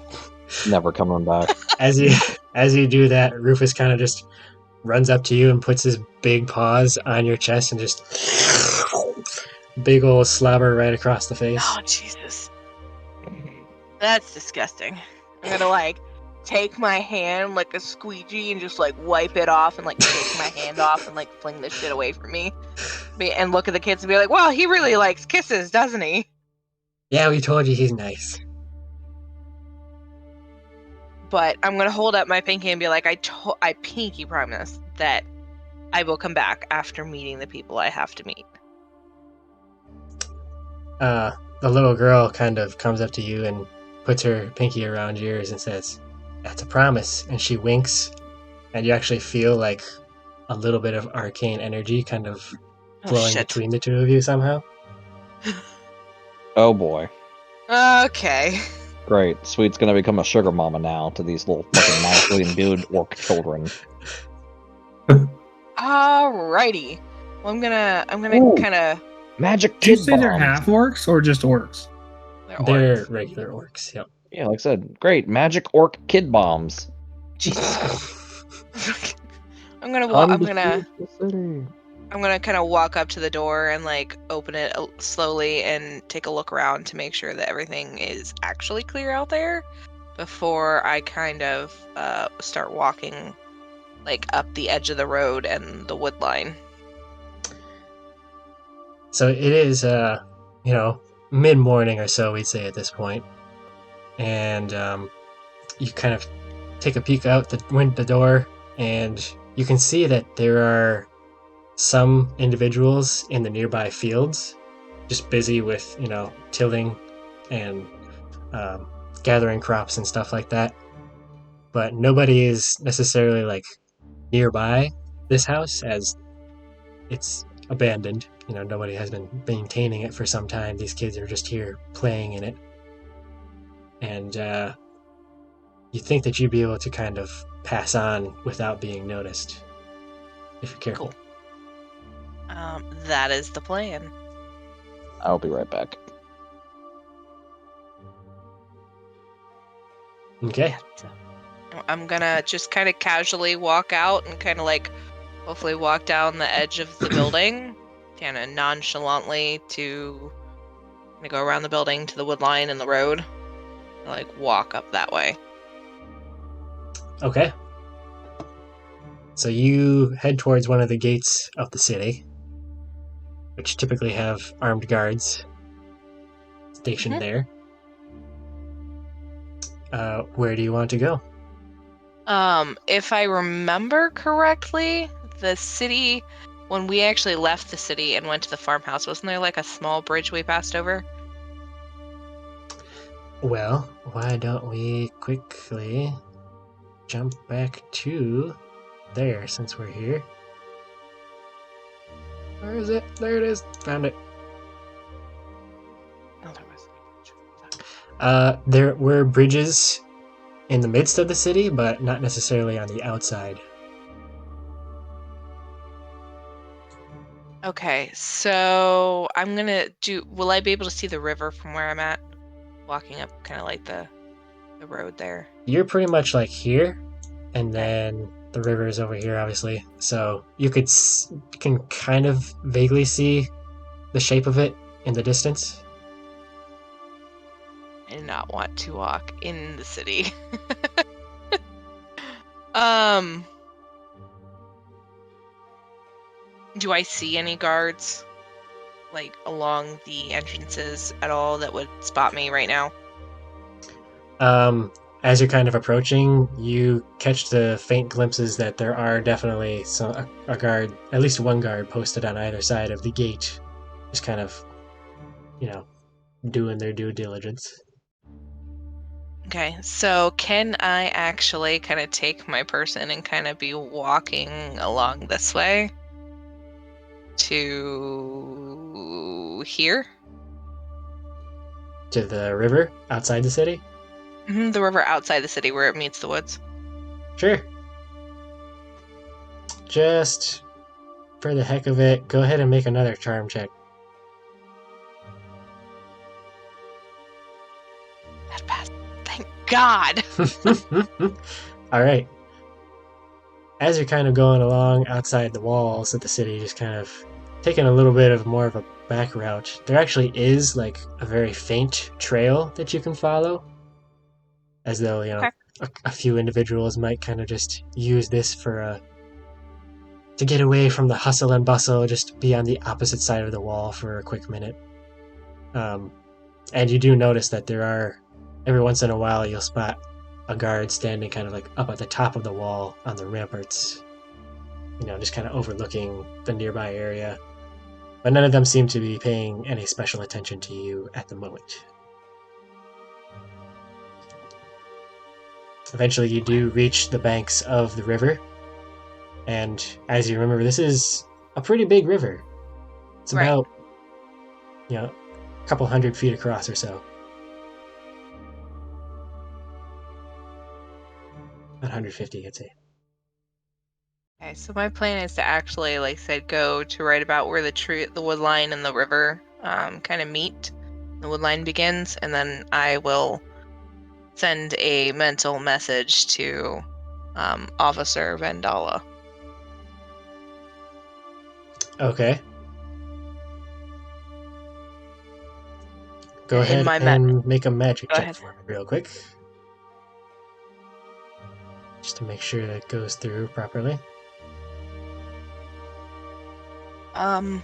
Never coming back. As you do that, Rufus kind of just runs up to you and puts his big paws on your chest and just big old slobber right across the face. Oh, Jesus. That's disgusting. I'm gonna like take my hand like a squeegee and just like wipe it off and like take my hand off and like fling this shit away from me. And look at the kids and be like, well, he really likes kisses, doesn't he? Yeah, we told you he's nice. But I'm gonna hold up my pinky and be like, I pinky promise that I will come back after meeting the people I have to meet. The little girl kind of comes up to you and puts her pinky around yours and says, that's a promise. And she winks, and you actually feel like a little bit of arcane energy kind of flowing between the two of you somehow. Oh boy. Okay. Great. Sweet's gonna become a sugar mama now to these little fucking magically imbued orc children. Alrighty. Well, I'm gonna Ooh. kind of. Magic Did you kid say they're bombs. half orcs or just orcs? They're regular orcs, yep. Yeah, like I said, great. Magic orc kid bombs. Jesus. I'm gonna kind of walk up to the door and like open it slowly and take a look around to make sure that everything is actually clear out there before I kind of start walking like up the edge of the road and the wood line. So it is, mid-morning or so, we'd say at this point. And you kind of take a peek out the door, and you can see that there are some individuals in the nearby fields just busy with, tilling and gathering crops and stuff like that. But nobody is necessarily like nearby this house, as it's abandoned. Nobody has been maintaining it for some time. These kids are just here playing in it. And you think that you'd be able to kind of pass on without being noticed, if you're careful. Cool. That is the plan. I'll be right back. Okay. I'm gonna just kind of casually walk out and kind of like hopefully walk down the edge of the building, kind of nonchalantly to go around the building to the wood line and the road, and, like walk up that way. Okay. So you head towards one of the gates of the city, which typically have armed guards stationed there. Where do you want to go? If I remember correctly, the city, when we actually left the city and went to the farmhouse, wasn't there like a small bridge we passed over? Well, why don't we quickly jump back to there since we're here. Where is it? There it is. Found it. There were bridges in the midst of the city, but not necessarily on the outside. Okay, so I'm gonna will I be able to see the river from where I'm at walking up kind of like the road there. You're pretty much like here, and then the river is over here, obviously. So you can kind of vaguely see the shape of it in the distance. I do not want to walk in the city. Do I see any guards, like, along the entrances at all that would spot me right now? As you're kind of approaching, you catch the faint glimpses that there are definitely a guard, at least one guard posted on either side of the gate, just kind of, doing their due diligence. Okay, so can I actually kind of take my person and kind of be walking along this way to here? To the river outside the city? The river outside the city where it meets the woods. Sure. Just for the heck of it, go ahead and make another charm check. That passed. Thank God! All right. As you're kind of going along outside the walls of the city, just kind of taking a little bit of more of a back route, there actually is like a very faint trail that you can follow. As though, a few individuals might kind of just use this to get away from the hustle and bustle, just be on the opposite side of the wall for a quick minute. And you do notice that there are, every once in a while, you'll spot a guard standing kind of like up at the top of the wall on the ramparts, just kind of overlooking the nearby area. But none of them seem to be paying any special attention to you at the moment. Eventually, you do reach the banks of the river, and as you remember, this is a pretty big river. It's about, a couple 100 feet across or so. 150, I'd say. Okay, so my plan is to actually, like I said, go to right about where the wood line and the river kind of meet. The wood line begins, and then I will send a mental message to Officer Vendala. Okay. Go ahead and make a magic check for me real quick. Just to make sure that it goes through properly. I'm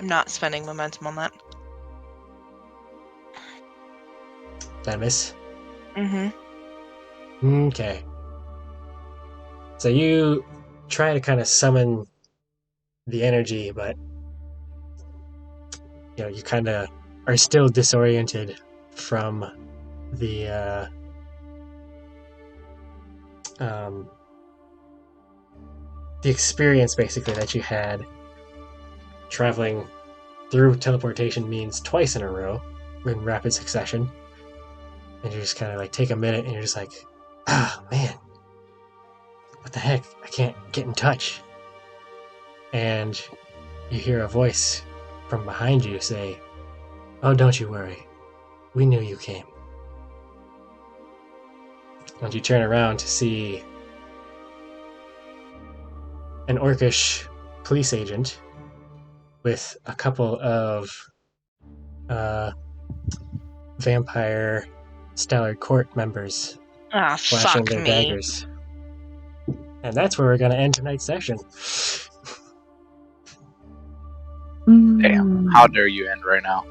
not spending momentum on that. Did I miss? Mm-hmm. Okay. So you try to kind of summon the energy, but you kind of are still disoriented from the experience basically that you had traveling through teleportation means twice in a row in rapid succession. And you just kind of like take a minute and you're just like, man, what the heck? I can't get in touch. And you hear a voice from behind you say, "Oh, don't you worry. We knew you came." And you turn around to see an orcish police agent with a couple of vampire Stellar Court members flashing their daggers. And that's where we're going to end tonight's session. Damn, how dare you end right now?